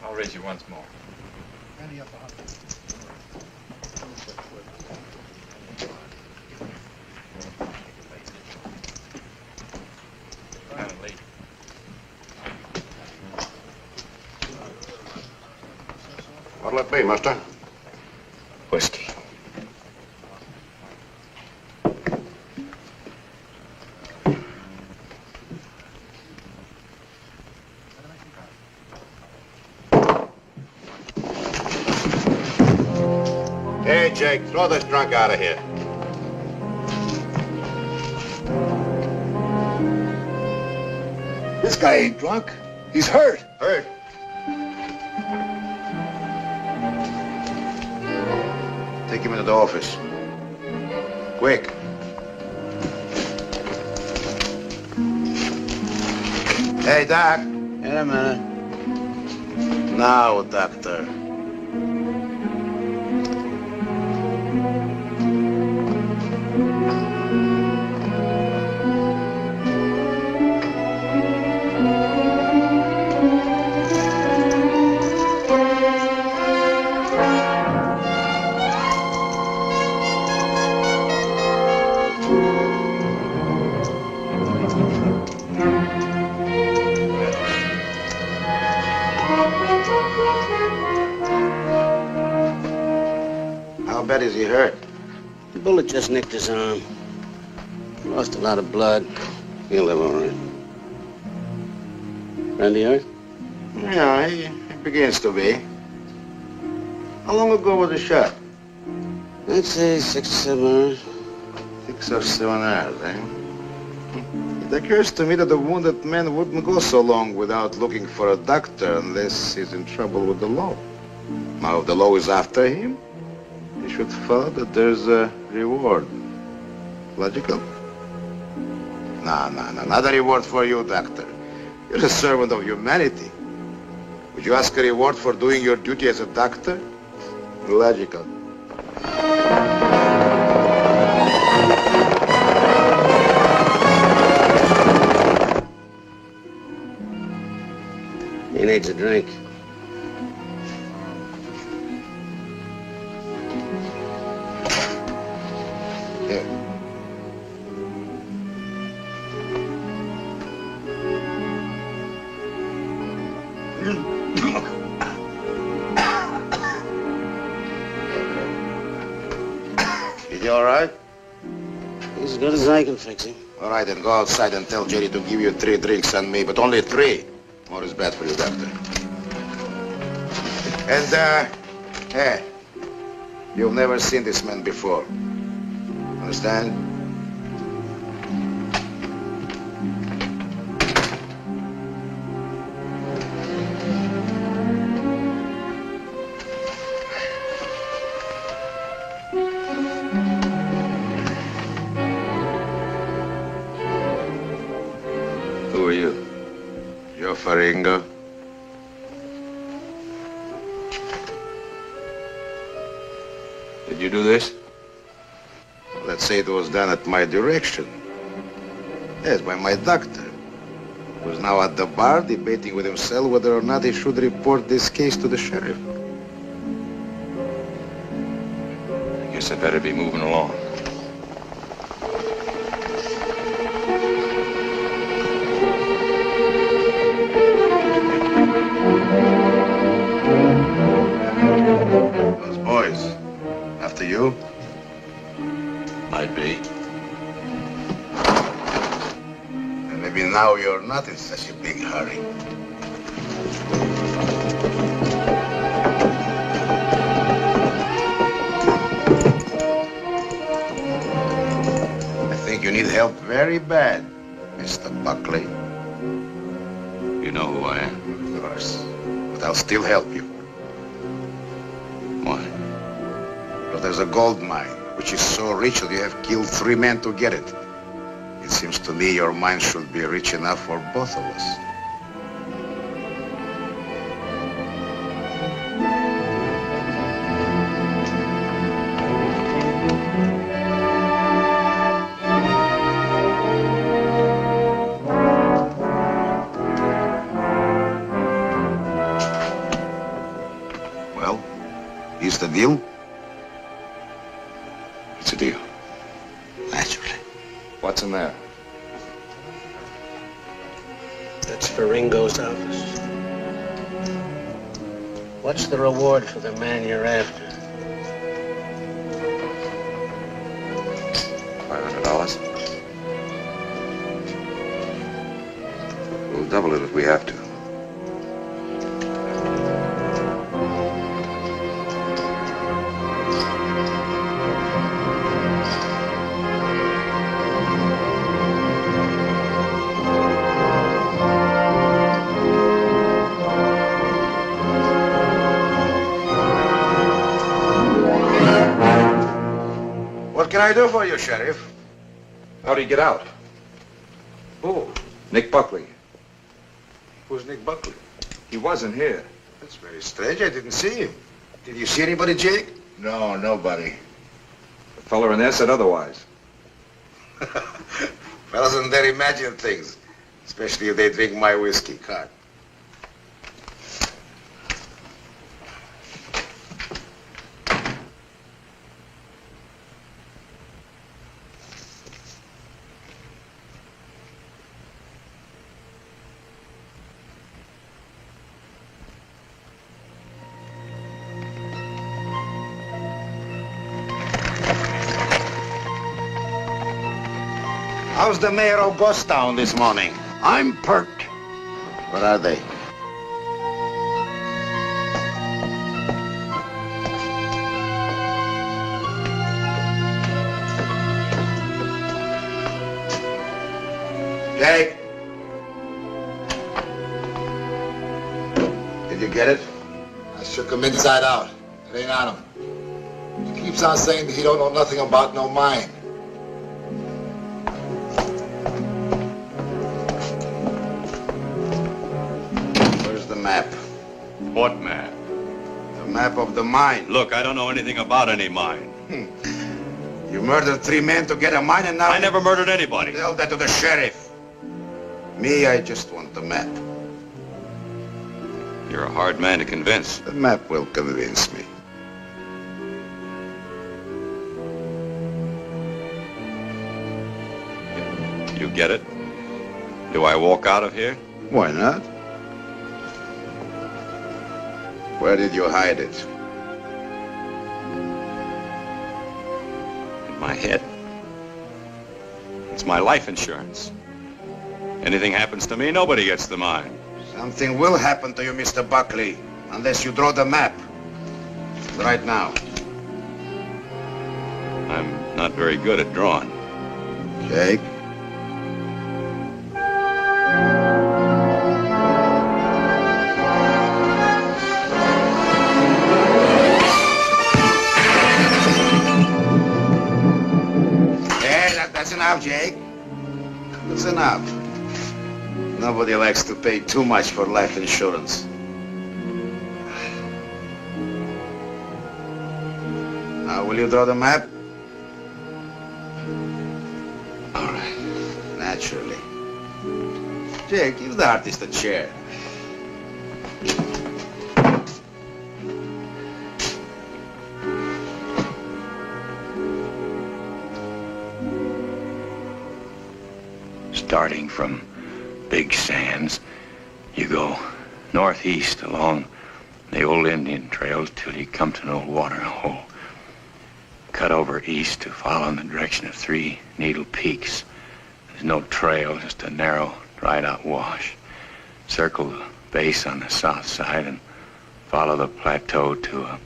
S9: I'll raise you once more.
S13: Randy up 100.
S11: What'll it be, mister?
S3: Whiskey.
S11: Hey, Jake, throw this drunk out of here.
S12: This guy ain't drunk. He's hurt.
S11: Hurt? Take him into the office. Quick. Hey, Doc.
S2: In a minute.
S11: Now, doctor. How bad is he hurt?
S2: The bullet just nicked his arm. Lost a lot of blood. He'll live all right. Randy hurt?
S11: Yeah, he begins to be. How long ago was the shot?
S2: I'd say 6 or 7 hours.
S11: 6 or 7 hours, eh? It occurs to me that a wounded man wouldn't go so long without looking for a doctor unless he's in trouble with the law. Now, if the law is after him, he should follow that there's a reward. Logical? No, not a reward for you, doctor. You're a servant of humanity. Would you ask a reward for doing your duty as a doctor? Logical.
S2: He needs a drink.
S11: Here. Is he all right?
S2: He's as good as I can fix him.
S11: All right, then go outside and tell Jerry to give you 3 drinks on me, but only 3. More is bad for you, doctor. And, hey, you've never seen this man before. Understand?
S3: Who are you?
S11: Joe Faringo.
S3: Did you do this?
S11: Let's say it was done at my direction. Yes, by my doctor, who's now at the bar debating with himself whether or not he should report this case to the sheriff.
S3: I guess I better be moving along.
S11: Those boys, after you?
S3: Might be.
S11: And maybe now you're not in such a big hurry. I think you need help very bad, Mr. Buckley.
S3: You know who I am?
S11: Of course. But I'll still help you.
S3: Why?
S11: Because there's a gold mine, which is so rich that you have killed 3 men to get it. It seems to me your mine should be rich enough for both of us. It's the deal?
S6: It's a deal.
S11: Naturally.
S3: What's in there?
S2: That's for Ringo's office. What's the reward for the man you're after?
S3: $500. We'll double it if we have to.
S11: What can I do for you, Sheriff?
S3: How'd he get out?
S11: Who?
S3: Nick Buckley.
S11: Who's Nick Buckley?
S3: He wasn't here.
S11: That's very strange. I didn't see him. Did you see anybody, Jake?
S12: No, nobody.
S3: The feller in there said otherwise.
S11: Fellas in there imagine things, especially if they drink my whiskey. Cut. How's the mayor of Ghostown this morning?
S2: I'm perked.
S11: Where are they? Jake? Did you get it?
S12: I shook him inside out. It ain't on him. He keeps on saying that he don't know nothing about no mine.
S11: Where's the map?
S3: What map?
S11: The map of the mine.
S3: Look, I don't know anything about any mine.
S11: You murdered 3 men to get a mine and now...
S3: I never murdered anybody.
S11: Tell that to the sheriff. Me, I just want the map.
S3: You're a hard man to convince.
S11: The map will convince me.
S3: You get it? Do I walk out of here?
S11: Why not? Where did you hide it?
S3: In my head. It's my life insurance. Anything happens to me, nobody gets the mine.
S11: Something will happen to you, Mr. Buckley, unless you draw the map. Right now.
S3: I'm not very good at drawing.
S11: Jake? That's enough, Jake. That's enough. Nobody likes to pay too much for life insurance. Now, will you draw the map? All right. Naturally. Jake, give the artist a chair.
S14: Starting from Big Sands, you go northeast along the old Indian trails till you come to an old water hole. Cut over east to follow in the direction of 3 Needle Peaks. There's no trail, just a narrow, dried-out wash. Circle the base on the south side and follow the plateau to a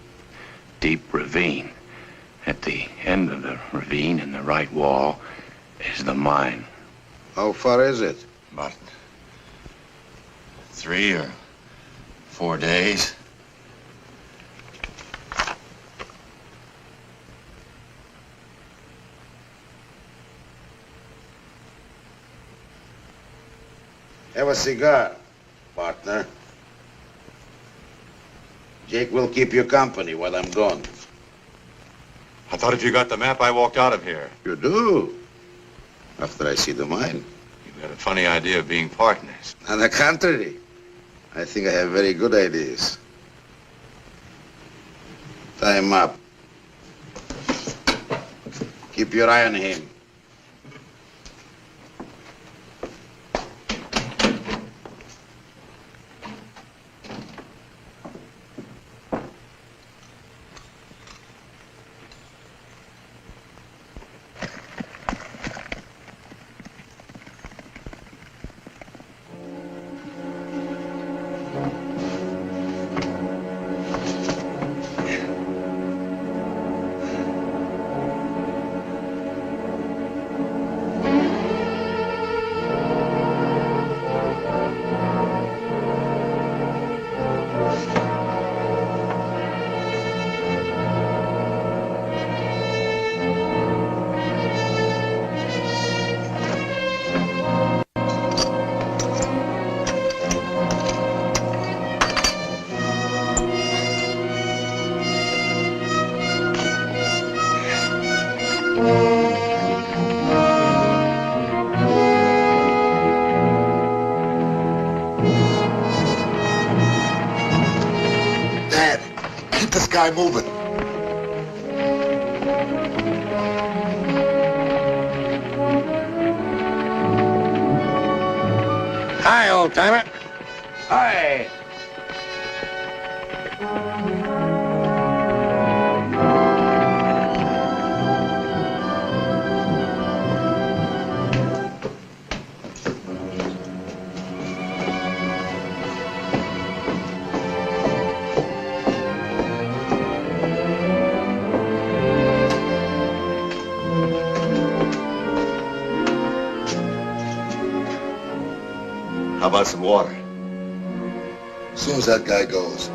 S14: deep ravine. At the end of the ravine in the right wall is the mine.
S11: How far is it?
S14: About 3 or 4 days.
S11: Have a cigar, partner. Jake will keep you company while I'm gone.
S3: I thought if you got the map, I walked out of here.
S11: You do? After I see the mine.
S3: You've got a funny idea of being partners.
S11: On the contrary, I think I have very good ideas. Tie him up. Keep your eye on him.
S12: Guy moving.
S5: Hi, old timer.
S2: Hi.
S12: How about some water? As soon as that guy goes.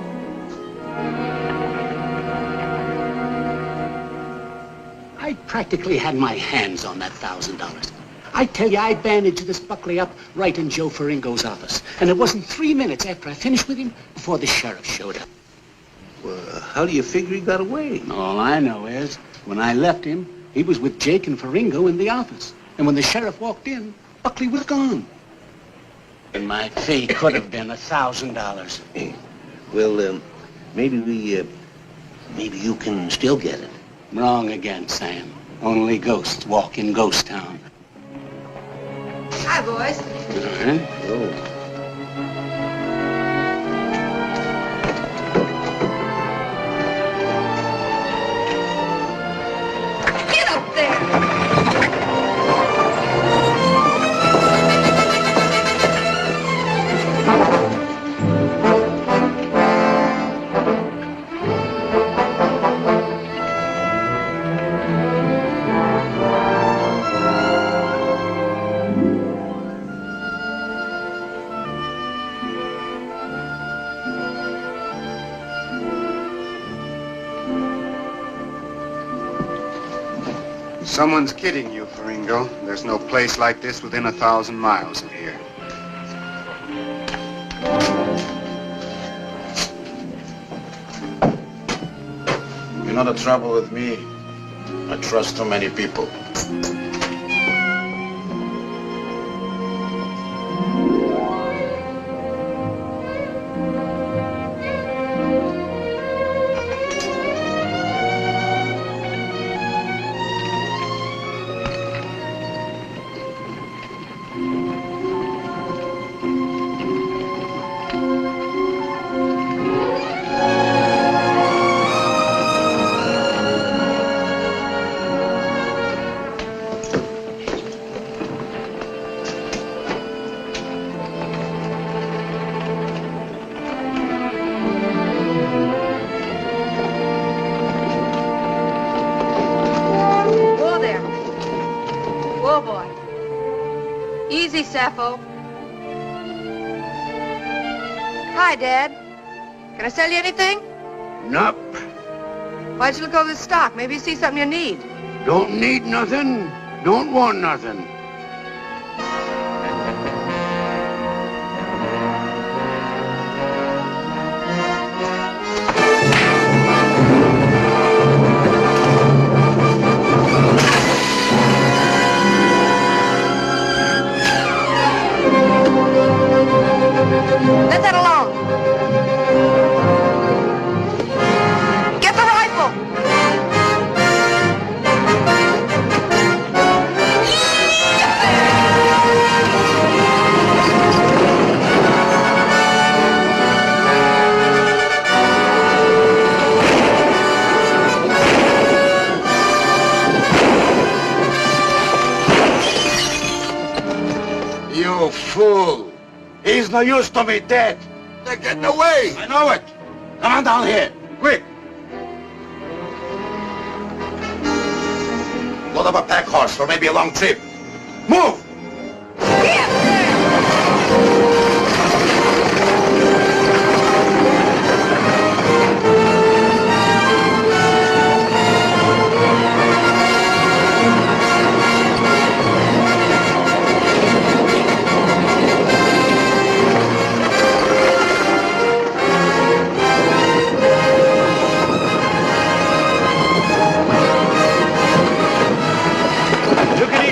S15: I practically had my hands on that $1,000. I tell you, I bandaged this Buckley up right in Joe Faringo's office. And it wasn't 3 minutes after I finished with him before the sheriff showed up.
S2: Well, how do you figure he got away?
S15: All I know is, when I left him, he was with Jake and Faringo in the office. And when the sheriff walked in, Buckley was gone. And my fee could have been $1,000.
S2: Well, maybe you can still get it.
S15: Wrong again, Sam. Only ghosts walk in Ghost Town.
S7: Hi, boys.
S2: Oh.
S7: Get up there!
S16: Someone's kidding you, Faringo. There's no place like this within 1,000 miles of here.
S11: You know the trouble with me? I trust too many people.
S7: Easy, Sappho. Hi, Dad. Can I sell you anything?
S2: Nope.
S7: Why'd you look over the stock? Maybe you see something you need.
S2: Don't need nothing. Don't want nothing.
S7: Let that alone. Get the rifle.
S11: no use to me dead.
S12: They're getting away.
S11: I know it. Come on down here, quick.
S12: Load up a pack horse for maybe a long trip. Move!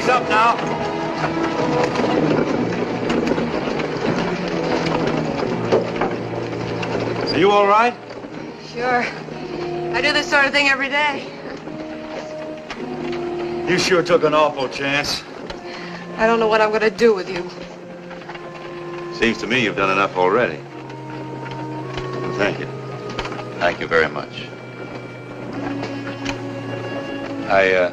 S3: Up now. Are you all right?
S7: Sure. I do this sort of thing every day.
S3: You sure took an awful chance.
S7: I don't know what I'm going to do with you.
S3: Seems to me you've done enough already. Thank you.
S9: Thank you very much.
S3: I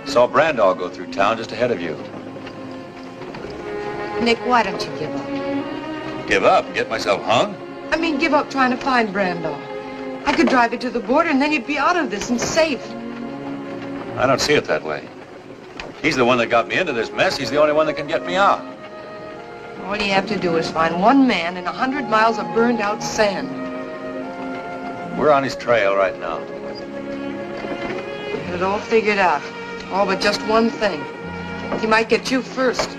S3: saw Brandall go through town just ahead of you.
S7: Nick, why don't you give up?
S3: Give up? Get myself hung?
S7: I mean, give up trying to find Brandall. I could drive you to the border and then you'd be out of this and safe.
S3: I don't see it that way. He's the one that got me into this mess. He's the only one that can get me out.
S7: All you have to do is find one man in 100 miles of burned out sand.
S3: We're on his trail right now.
S7: Get it all figured out. All but just one thing. He might get you first.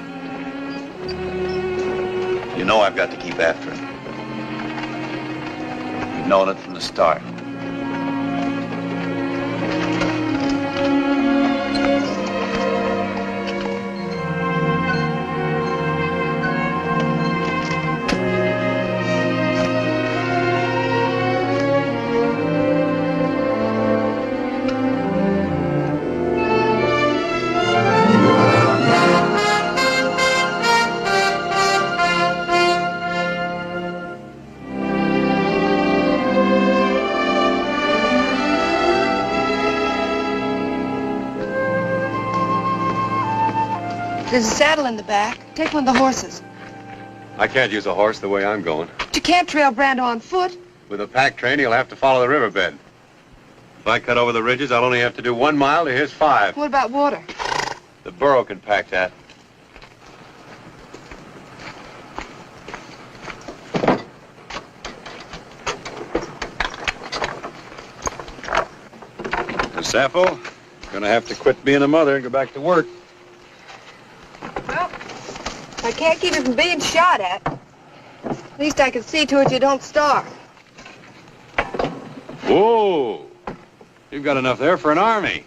S3: You know I've got to keep after him. You've known it from the start.
S7: There's a saddle in the back. Take one of the horses.
S6: I can't use a horse the way I'm going.
S7: But you can't trail Brando on foot.
S6: With a pack train, he'll have to follow the riverbed. If I cut over the ridges, I'll only have to do 1 mile to his 5.
S7: What about water?
S6: The burro can pack that. And Sappho, gonna have to quit being a mother and go back to work.
S7: Well, I can't keep you from being shot at. At least I can see to it you don't starve.
S6: Whoa! You've got enough there for an army.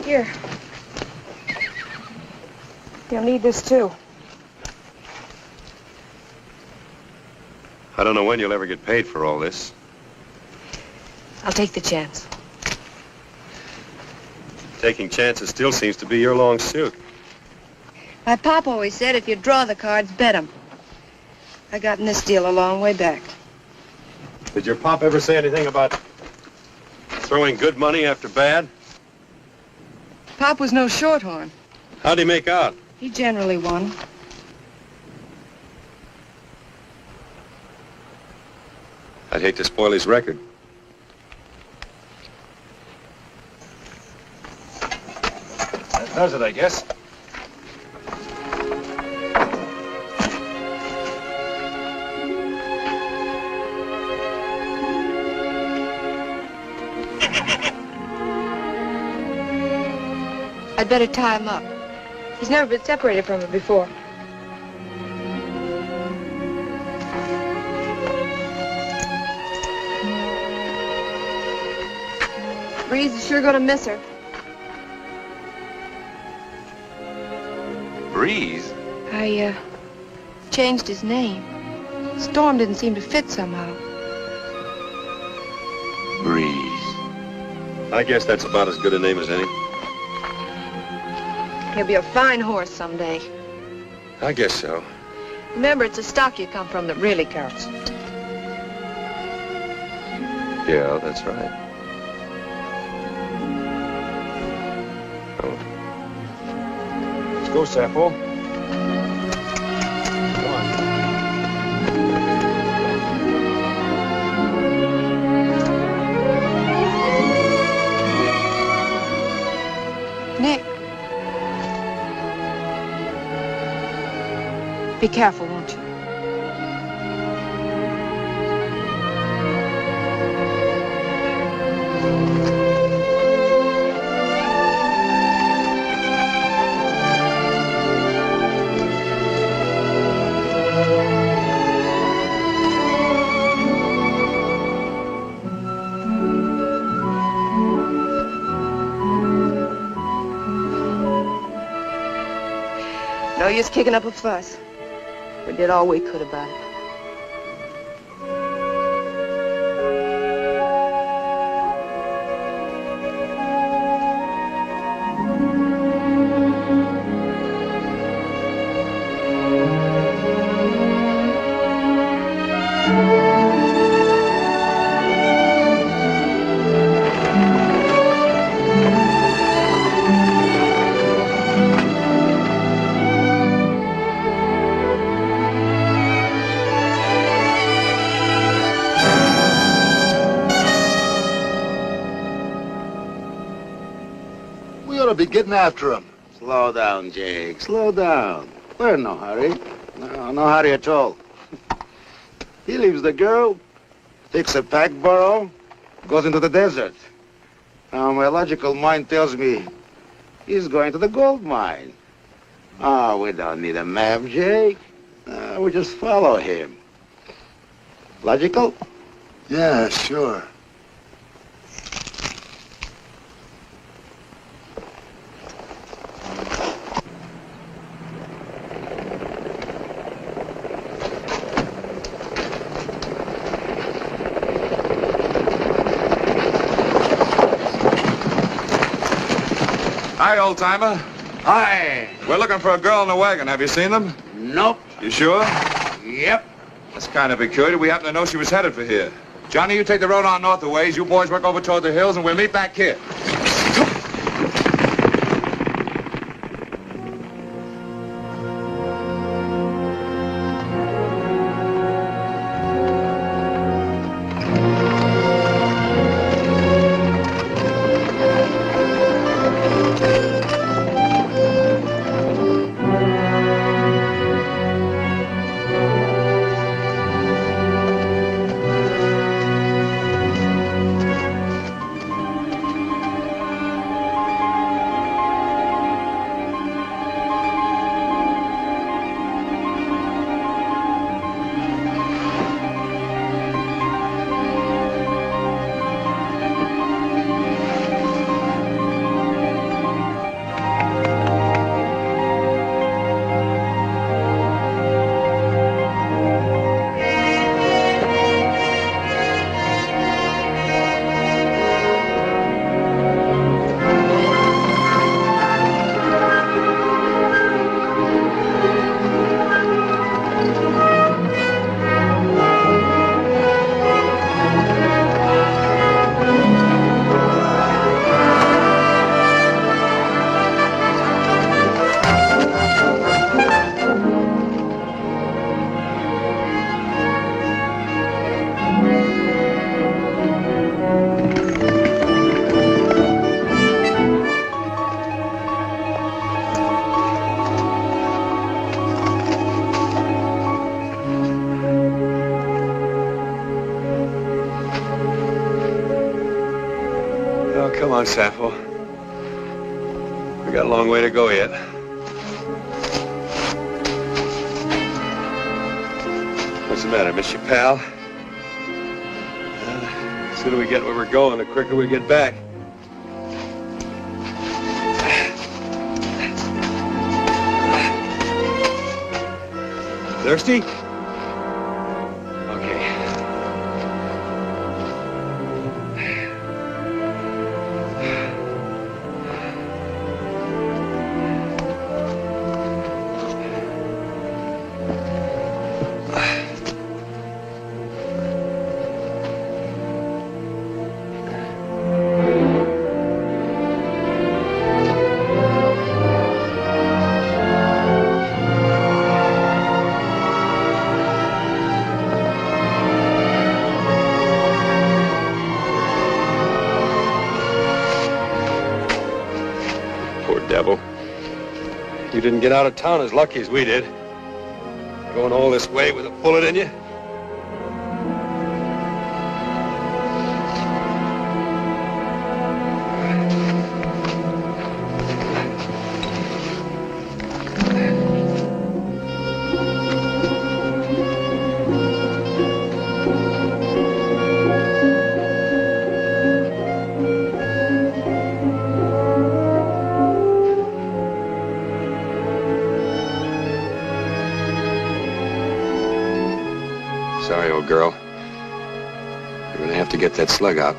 S7: Here. You'll need this too.
S6: I don't know when you'll ever get paid for all this.
S7: I'll take the chance.
S6: Taking chances still seems to be your long suit.
S7: My pop always said if you draw the cards, bet them. I got in this deal a long way back.
S6: Did your pop ever say anything about throwing good money after bad?
S7: Pop was no shorthorn.
S6: How'd he make out?
S7: He generally won.
S6: I'd hate to spoil his record. That does it, I guess.
S7: I'd better tie him up. He's never been separated from her before. Breeze is sure gonna miss her.
S3: Breeze?
S7: I, changed his name. Storm didn't seem to fit somehow.
S3: Breeze.
S6: I guess that's about as good a name as any.
S7: He'll be a fine horse someday.
S5: I guess so.
S7: Remember, it's the stock you come from that really counts.
S5: Yeah, that's right. Oh.
S9: Let's go, Sappho.
S7: Nick. Be careful, won't you? No use kicking up a fuss. We did all we could about it.
S11: We ought to be getting after him. Slow down, Jake. Slow down. We're in no hurry. No hurry at all. He leaves the girl, takes a pack burro, goes into the desert. Now, my logical mind tells me he's going to the gold mine. Oh, we don't need a map, Jake. We just follow him. Logical?
S16: Yeah, sure.
S9: Hi, old-timer.
S2: Hi.
S9: We're looking for a girl in a wagon. Have you seen them?
S2: Nope.
S9: You sure?
S2: Yep.
S9: That's kind of peculiar. We happen to know she was headed for here. Johnny, you take the road on north a ways. You boys work over toward the hills, and we'll meet back here.
S5: Come on, Sappho. We got a long way to go yet. What's the matter, miss your pal? The sooner we get where we're going, the quicker we get back. Thirsty?
S3: get out of town as lucky as we did. Going all this way with a bullet in you. Sorry, old girl. You're gonna have to get that slug out.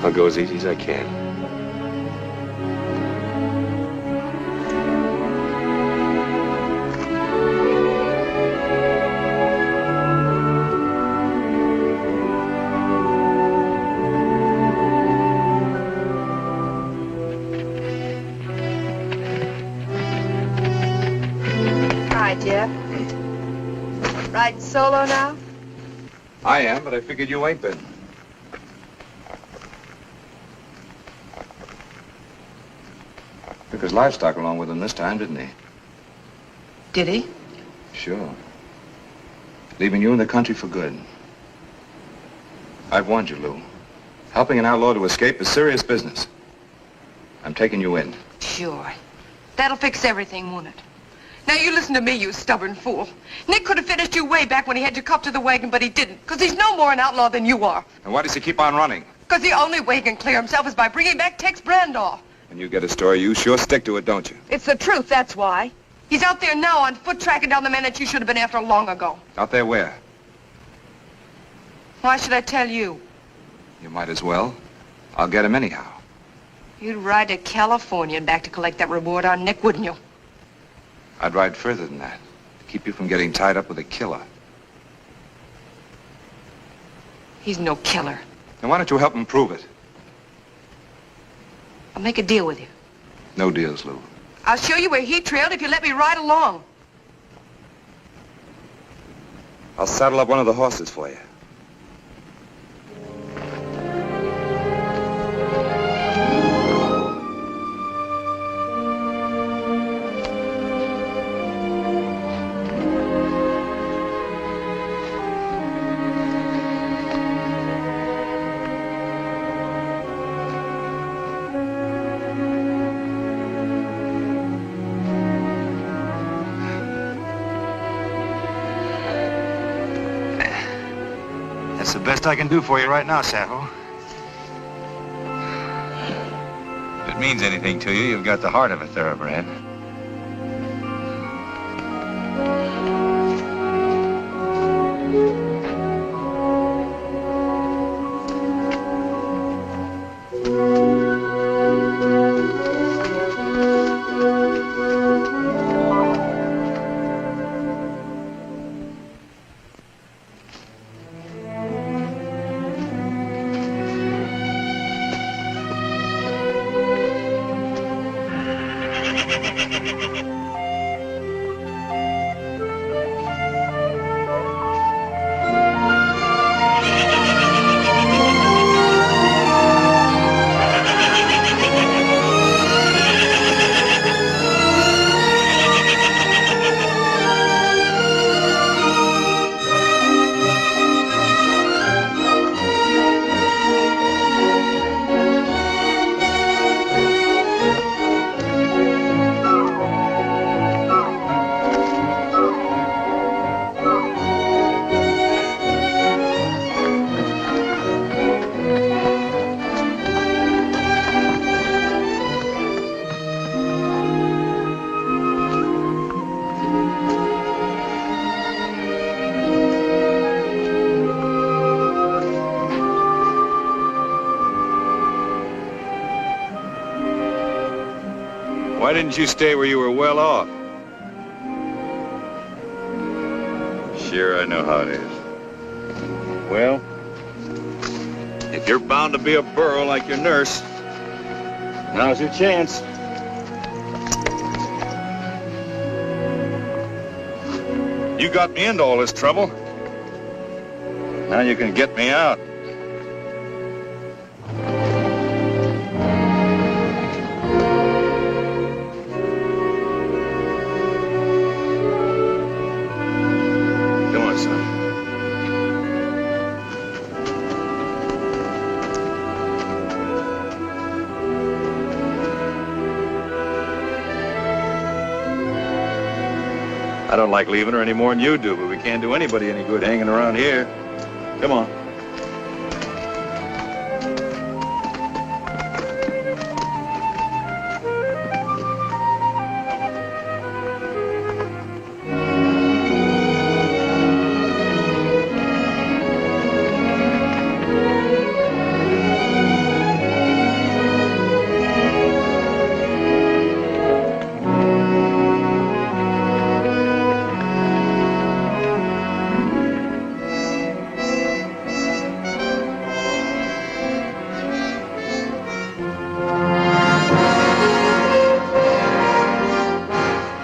S3: I'll go as easy as I can.
S7: Jeff. Riding solo now?
S9: I am, but I figured you ain't been. Took his livestock along with him this time, didn't he?
S7: Did he?
S9: Sure. Leaving you in the country for good. I've warned you, Lou. Helping an outlaw to escape is serious business. I'm taking you in.
S7: Sure. That'll fix everything, won't it? Now, you listen to me, you stubborn fool. Nick could have finished you way back when he had you cuffed to the wagon, but he didn't, because he's no more an outlaw than you are.
S9: And why does he keep on running?
S7: Because the only way he can clear himself is by bringing back Tex Brandoff.
S9: When you get a story, you sure stick to it, don't you?
S7: It's the truth, that's why. He's out there now on foot tracking down the man that you should have been after long ago.
S9: Out there where?
S7: Why should I tell you?
S9: You might as well. I'll get him anyhow.
S7: You'd ride to California and back to collect that reward on Nick, wouldn't you?
S9: I'd ride further than that. To keep you from getting tied up with a killer.
S7: He's no killer.
S9: Then why don't you help him prove it?
S7: I'll make a deal with you.
S9: No deals, Lou.
S7: I'll show you where he trailed if you let me ride along.
S9: I'll saddle up one of the horses for you.
S3: That's the best I can do for you right now, Sappho. If it means anything to you, you've got the heart of a thoroughbred. Why didn't you stay where you were well off? Sure, I know how it is. Well, if you're bound to be a burro like your nurse, now's your chance. You got me into all this trouble. Now you can get me out. I don't like leaving her any more than you do, but we can't do anybody any good hanging around here. Come on.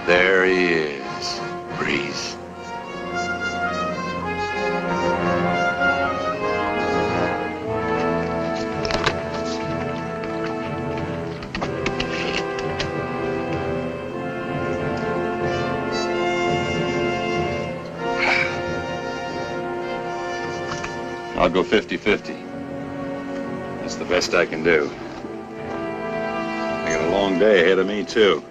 S3: There he is, Breeze. I'll go 50-50. That's the best I can do. I got a long day ahead of me, too.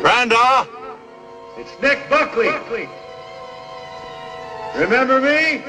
S1: Brenda! It's Nick Buckley. Remember me?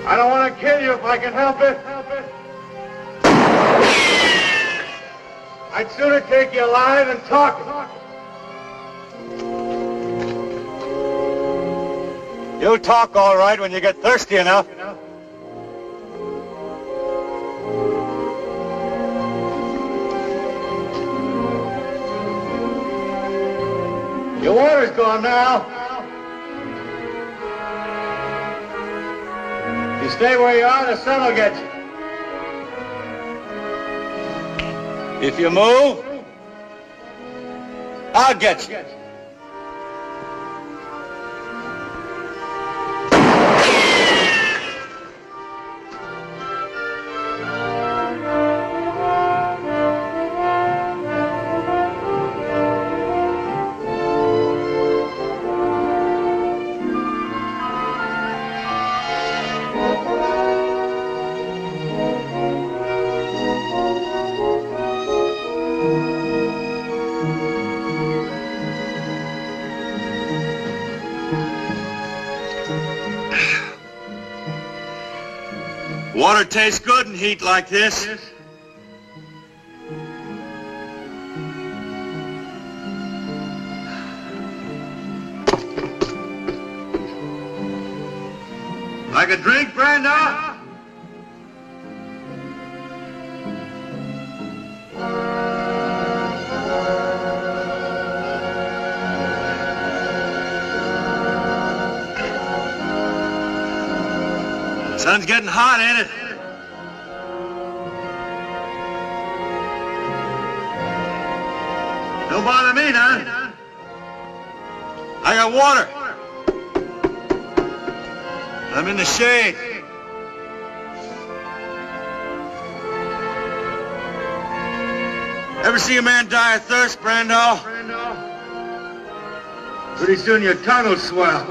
S1: I don't want to kill you if I can help it. I'd sooner take you alive than talking.
S17: You'll talk all right when you get thirsty enough. Your water's gone now. You stay where you are, the sun will get you. If you move, I'll get you.
S18: Water tastes good in heat like this. Like a drink, Brenda? Sun's getting hot, ain't it? Don't bother me none. I got water. I'm in the shade. Ever see a man die of thirst, Brando? Pretty soon your tongue will swell.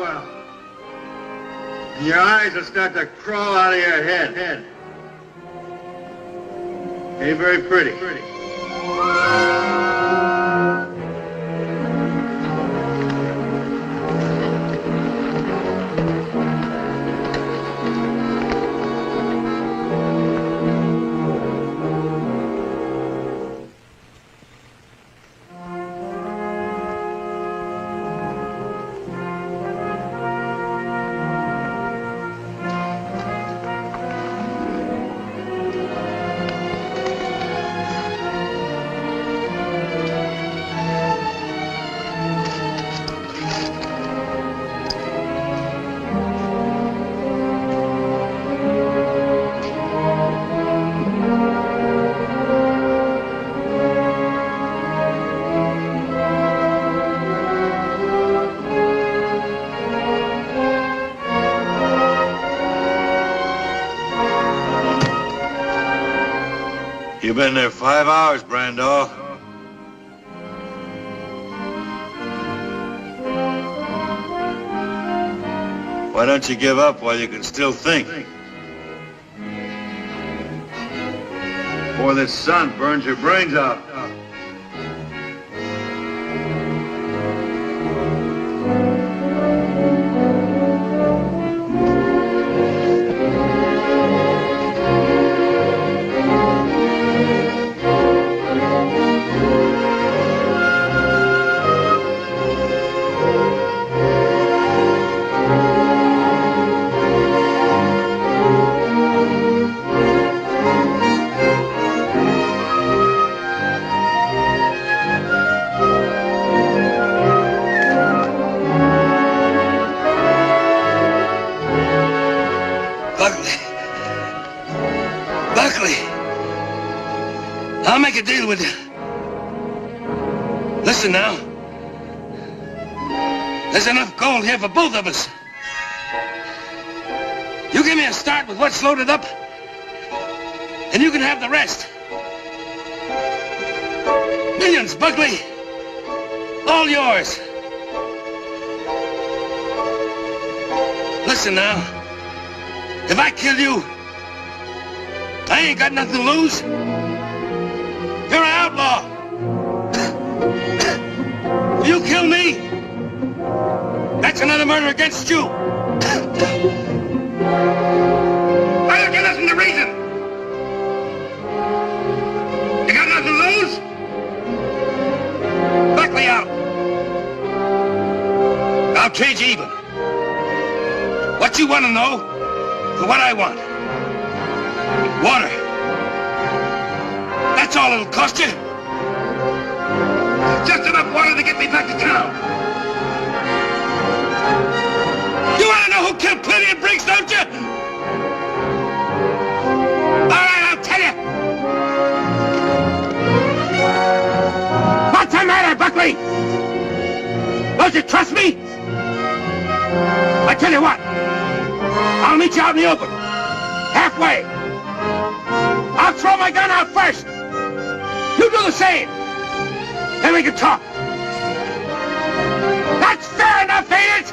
S18: And your eyes will start to crawl out of your head. Ain't very pretty. You've been there 5 hours, Brando. Why don't you give up while you can still think? Before this sun burns your brains out.
S5: I'll make a deal with you. Listen now. There's enough gold here for both of us. You give me a start with what's loaded up, and you can have the rest. Millions, Buckley. All yours. Listen now. If I kill you, I ain't got nothing to lose. You're an outlaw. If you kill me, that's another murder against you. Why don't you listen to reason? You got nothing to lose? Buckley out. I'll trade you even. What you want to know? For what I want. Water. That's all it'll cost you. Just enough water to get me back to town. You want to know who killed Plenty and Briggs, don't you? All right, I'll tell you. What's the matter, Buckley? Don't you trust me? I tell you what. I'll meet you out in the open. Halfway. I'll throw my gun out first. You do the same. Then we can talk. That's fair enough, ain't it?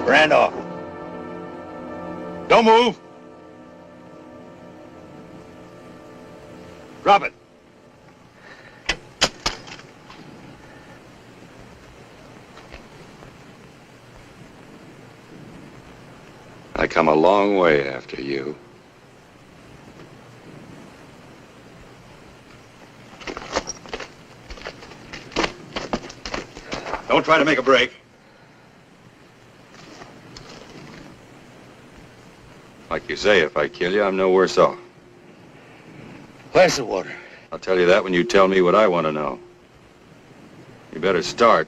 S6: Randolph. Don't move. Drop it.
S3: I come a long way after you.
S6: Don't try to make a break.
S3: Like you say, if I kill you, I'm no worse off.
S5: Where's the water?
S3: I'll tell you that when you tell me what I want to know. You better start.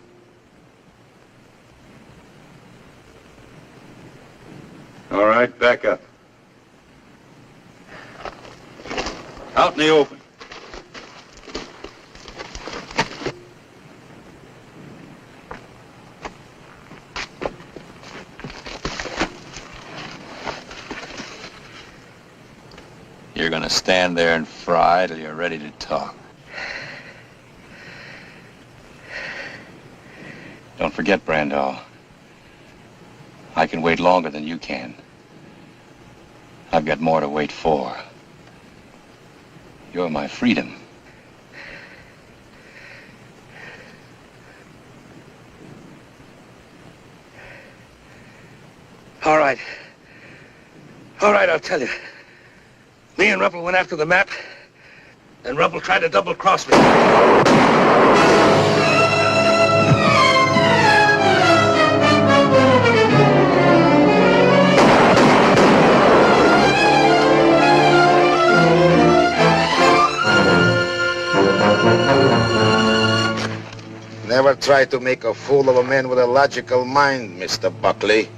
S6: All right, back up. Out in the open. You're gonna stand there and fry till you're ready to talk. Don't forget, Brandall. I can wait longer than you can. I've got more to wait for. You're my freedom.
S5: All right. All right, I'll tell you. Me and Ruppel went after the map, and Ruppel tried to double-cross me.
S11: Never try to make a fool of a man with a logical mind, Mr. Buckley.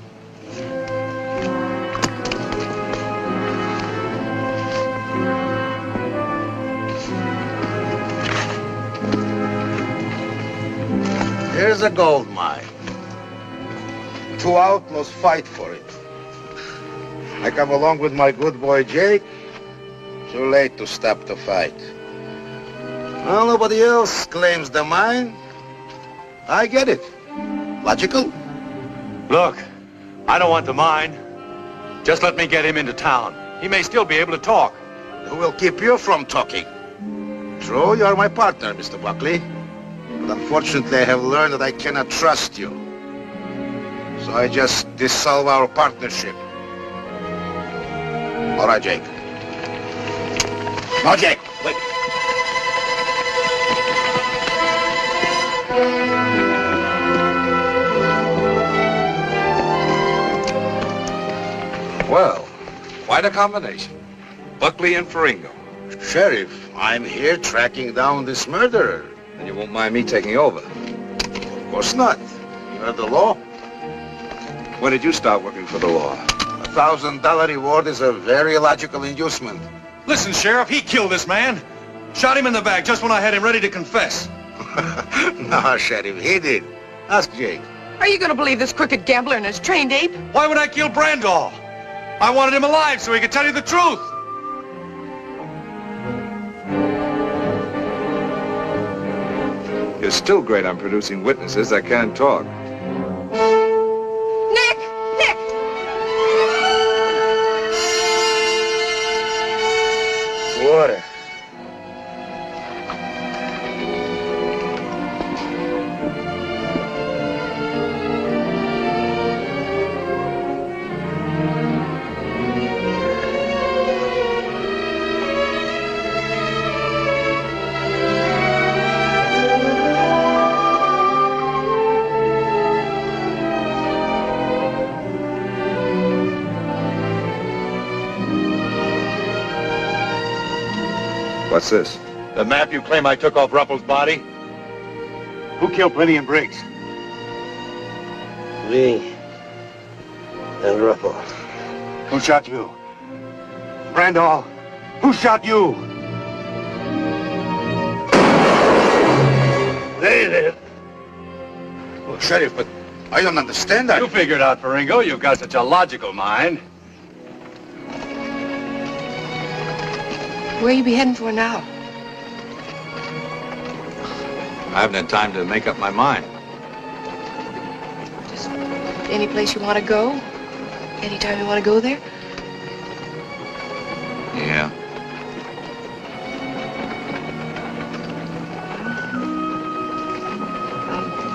S11: Here's a gold mine. Two outlaws fight for it. I come along with my good boy Jake. Too late to stop the fight. Well, nobody else claims the mine. I get it. Logical?
S3: Look, I don't want the mine. Just let me get him into town. He may still be able to talk.
S11: Who will keep you from talking? True, you are my partner, Mr. Buckley. But unfortunately, I have learned that I cannot trust you. So I just dissolve our partnership. All right, Jake. No, Jake, wait.
S9: Well, quite a combination. Buckley and Faringo.
S11: Sheriff, I'm here tracking down this murderer.
S9: And you won't mind me taking over?
S11: Of course not. You're the law.
S9: When did you start working for the law?
S11: $1,000 reward is a very logical inducement.
S3: Listen, Sheriff, he killed this man. Shot him in the back just when I had him ready to confess.
S11: No, Sheriff, he did. Ask Jake.
S7: Are you going to believe this crooked gambler and his trained ape?
S3: Why would I kill Brandall? I wanted him alive so he could tell you the truth.
S9: You're still great on producing witnesses that can't talk.
S7: Nick! Nick!
S11: Water.
S9: What's this?
S3: The map you claim I took off Ruppel's body?
S17: Who killed Plenty and Briggs?
S2: Me and Ruppel.
S17: Who shot you? Brandall, who shot you?
S11: They did. Well, Sheriff, but I don't understand that.
S3: You figured out, Faringo. You've got such a logical mind.
S7: Where you be heading for now?
S3: I haven't had time to make up my mind.
S7: Just any place you want to go? Anytime you want to go there?
S3: Yeah.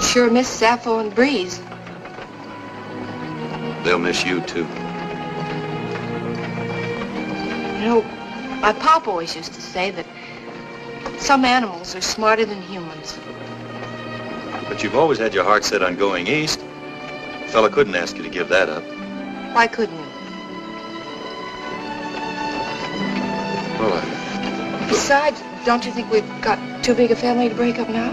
S7: Sure miss Sappho and Breeze.
S3: They'll miss you, too.
S7: You know, my pop always used to say that some animals are smarter than humans.
S3: But you've always had your heart set on going east. A fella couldn't ask you to give that up.
S7: Why couldn't you?
S3: Well,
S7: Besides, don't you think we've got too big a family to break up now?